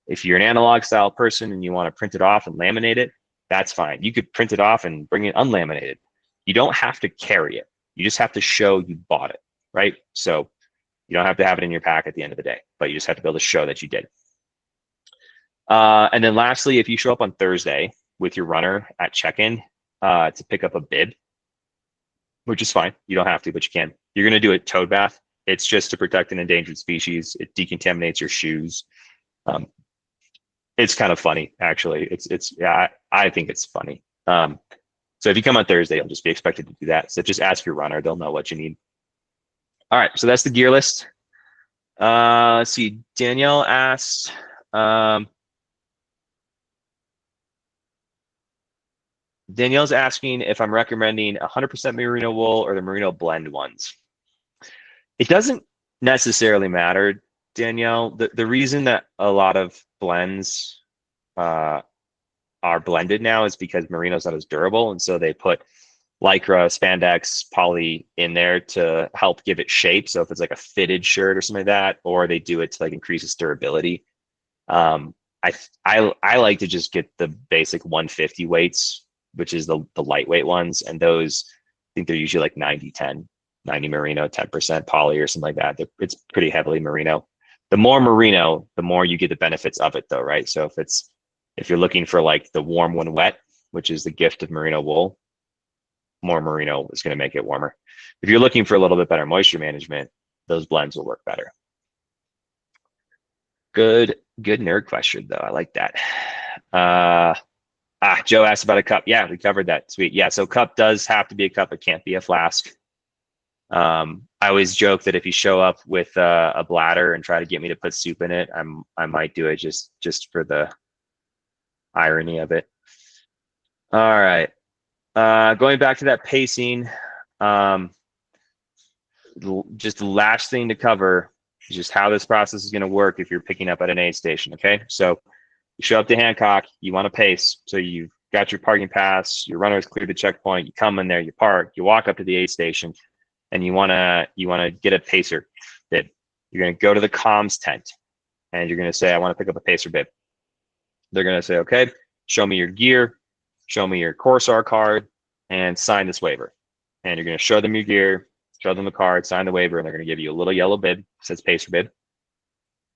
If you're an analog style person and you want to print it off and laminate it, that's fine. You could print it off and bring it unlaminated. You don't have to carry it. You just have to show you bought it, right? So you don't have to have it in your pack at the end of the day, but you just have to be able to show that you did. And then lastly, if you show up on Thursday with your runner at check-in to pick up a bib, which is fine. You don't have to, but you can. You're going to do a toad bath. It's just to protect an endangered species. It decontaminates your shoes. It's kind of funny, actually. I think it's funny. So if you come on Thursday, you'll just be expected to do that. So just ask your runner. They'll know what you need. All right, so that's the gear list. Let's see. Danielle asked, Danielle's asking if I'm recommending 100% merino wool or the merino blend ones. It doesn't necessarily matter, Danielle. The reason that a lot of blends are blended now is because merino's not as durable, and so they put lycra, spandex, poly in there to help give it shape. So if it's like a fitted shirt or something like that, or they do it to like increase its durability. I like to just get the basic 150 weights, which is the lightweight ones, and those I think they're usually like 90-10, 90 merino, 10% poly or something like that. It's pretty heavily merino. The more merino, the more you get the benefits of it, though, right? So if you're looking for like the warm when wet, which is the gift of merino wool, more merino is going to make it warmer. If you're looking for a little bit better moisture management, those blends will work better. Good nerd question, though. I like that. Joe asked about a cup. Yeah, we covered that. Sweet. Yeah, so cup does have to be a cup. It can't be a flask. I always joke that if you show up with a bladder and try to get me to put soup in it, I might do it just for the irony of it. All right. Going back to that pacing, just the last thing to cover is just how this process is going to work if you're picking up at an aid station. Okay, so you show up to Hancock, you want to pace. So you've got your parking pass, your runner has cleared the checkpoint, you come in there, you park, you walk up to the aid station, and you want to get a pacer bib. You're going to go to the comms tent, and you're going to say, I want to pick up a pacer bib. They're going to say, okay, show me your gear, show me your Corsair card, and sign this waiver. And you're going to show them your gear, show them the card, sign the waiver, and they're going to give you a little yellow bib, says pacer bib.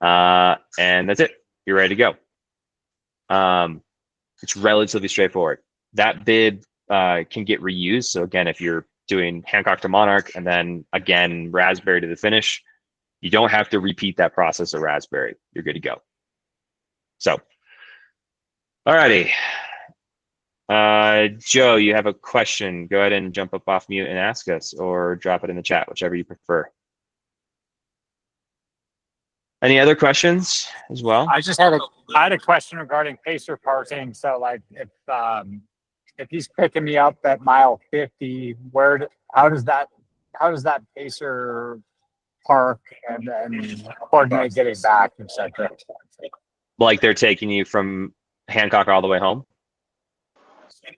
And that's it. You're ready to go. It's relatively straightforward. That bib can get reused. So again, if you're doing Hancock to Monarch and then again Raspberry to the finish, you don't have to repeat that process of Raspberry. You're good to go. So, alrighty. Joe, you have a question. Go ahead and jump up off mute and ask us, or drop it in the chat, whichever you prefer. Any other questions as well? I had a question regarding pacer parking. So like if he's picking me up at mile 50, how does that pacer park and then coordinate getting back, etc.? Like they're taking you from Hancock all the way home?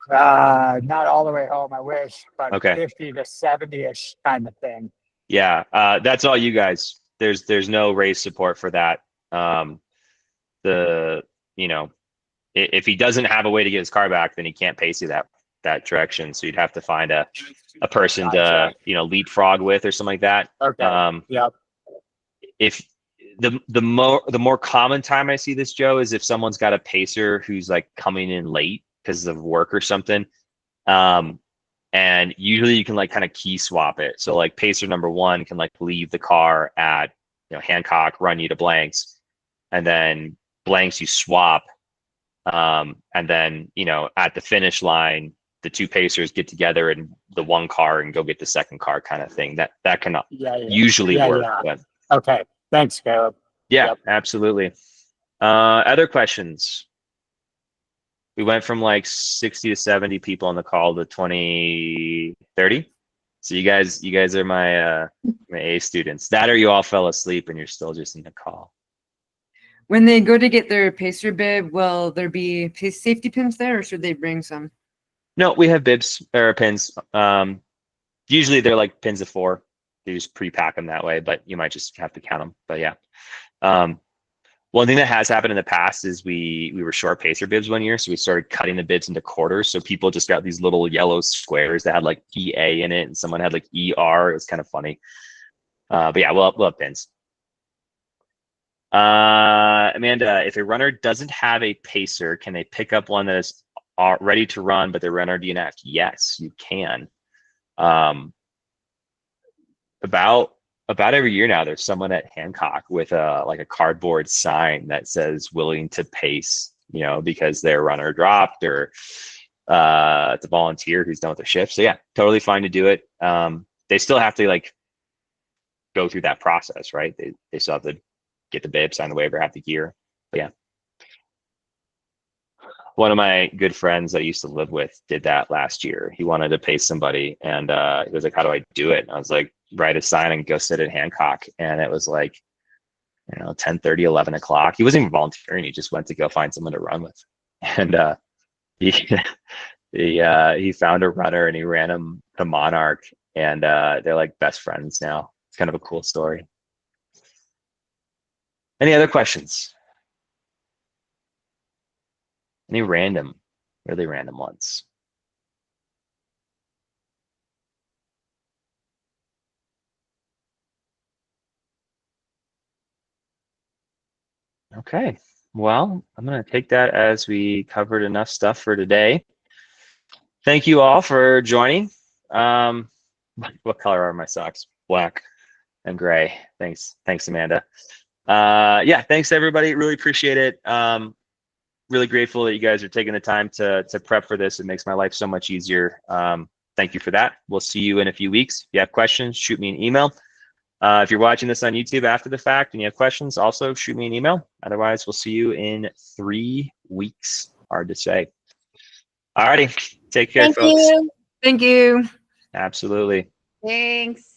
Not all the way home, I wish, but okay. 50 to 70-ish kind of thing. Yeah, that's all you guys. There's no race support for that. If he doesn't have a way to get his car back, then he can't pace you that direction. So you'd have to find a person to leapfrog with or something like that. Okay. Yep. If the more common time I see this, Joe, is if someone's got a pacer who's like coming in late because of work or something. And usually you can like kind of key swap it. So like pacer number 1 can like leave the car at Hancock, run you to blanks, and then blanks you swap. And then at the finish line, the two pacers get together in the one car and go get the second car kind of thing. That can usually work. Yeah. But Okay. Thanks, Caleb. yeah, Yep. absolutely. Other questions? We went from like 60 to 70 people on the call to 20, 30. So you guys are my A students. That or you all fell asleep and you're still just in the call. When they go to get their pacer bib, will there be safety pins there, or should they bring some? No, we have bibs or pins. Usually they're like pins of 4. You just pre-pack them that way, but you might just have to count them. But yeah. One thing that has happened in the past is we were short pacer bibs one year, so we started cutting the bibs into quarters. So people just got these little yellow squares that had like EA in it, and someone had like ER. It was kind of funny. But yeah, we'll have pins. Amanda, if a runner doesn't have a pacer, can they pick up one that is ready to run, but their runner DNF? Yes, you can. About every year now, there's someone at Hancock with a cardboard sign that says "willing to pace," because their runner dropped, or it's a volunteer who's done with their shift. So yeah, totally fine to do it. They still have to go through that process, right? They still have to get the bib, sign the waiver, have the gear. But yeah. One of my good friends that I used to live with did that last year. He wanted to pace somebody, and he was like, "How do I do it?" And I was like, "Write a sign and go sit at Hancock." And it was like, 10:30, 11 o'clock. He wasn't even volunteering. He just went to go find someone to run with. And he found a runner and he ran him to Monarch, and they're like best friends now. It's kind of a cool story. Any other questions? Any really random ones? Okay, well, I'm going to take that as we covered enough stuff for today. Thank you all for joining. What color are my socks? Black and gray. Thanks, Amanda. Yeah, thanks everybody. Really appreciate it. Really grateful that you guys are taking the time to prep for this. It makes my life so much easier. Thank you for that. We'll see you in a few weeks. If you have questions, shoot me an email. If you're watching this on YouTube after the fact and you have questions, also shoot me an email. Otherwise, we'll see you in 3 weeks. Hard to say. All righty. Take care, Thank folks. you. Thank you. Absolutely. Thanks.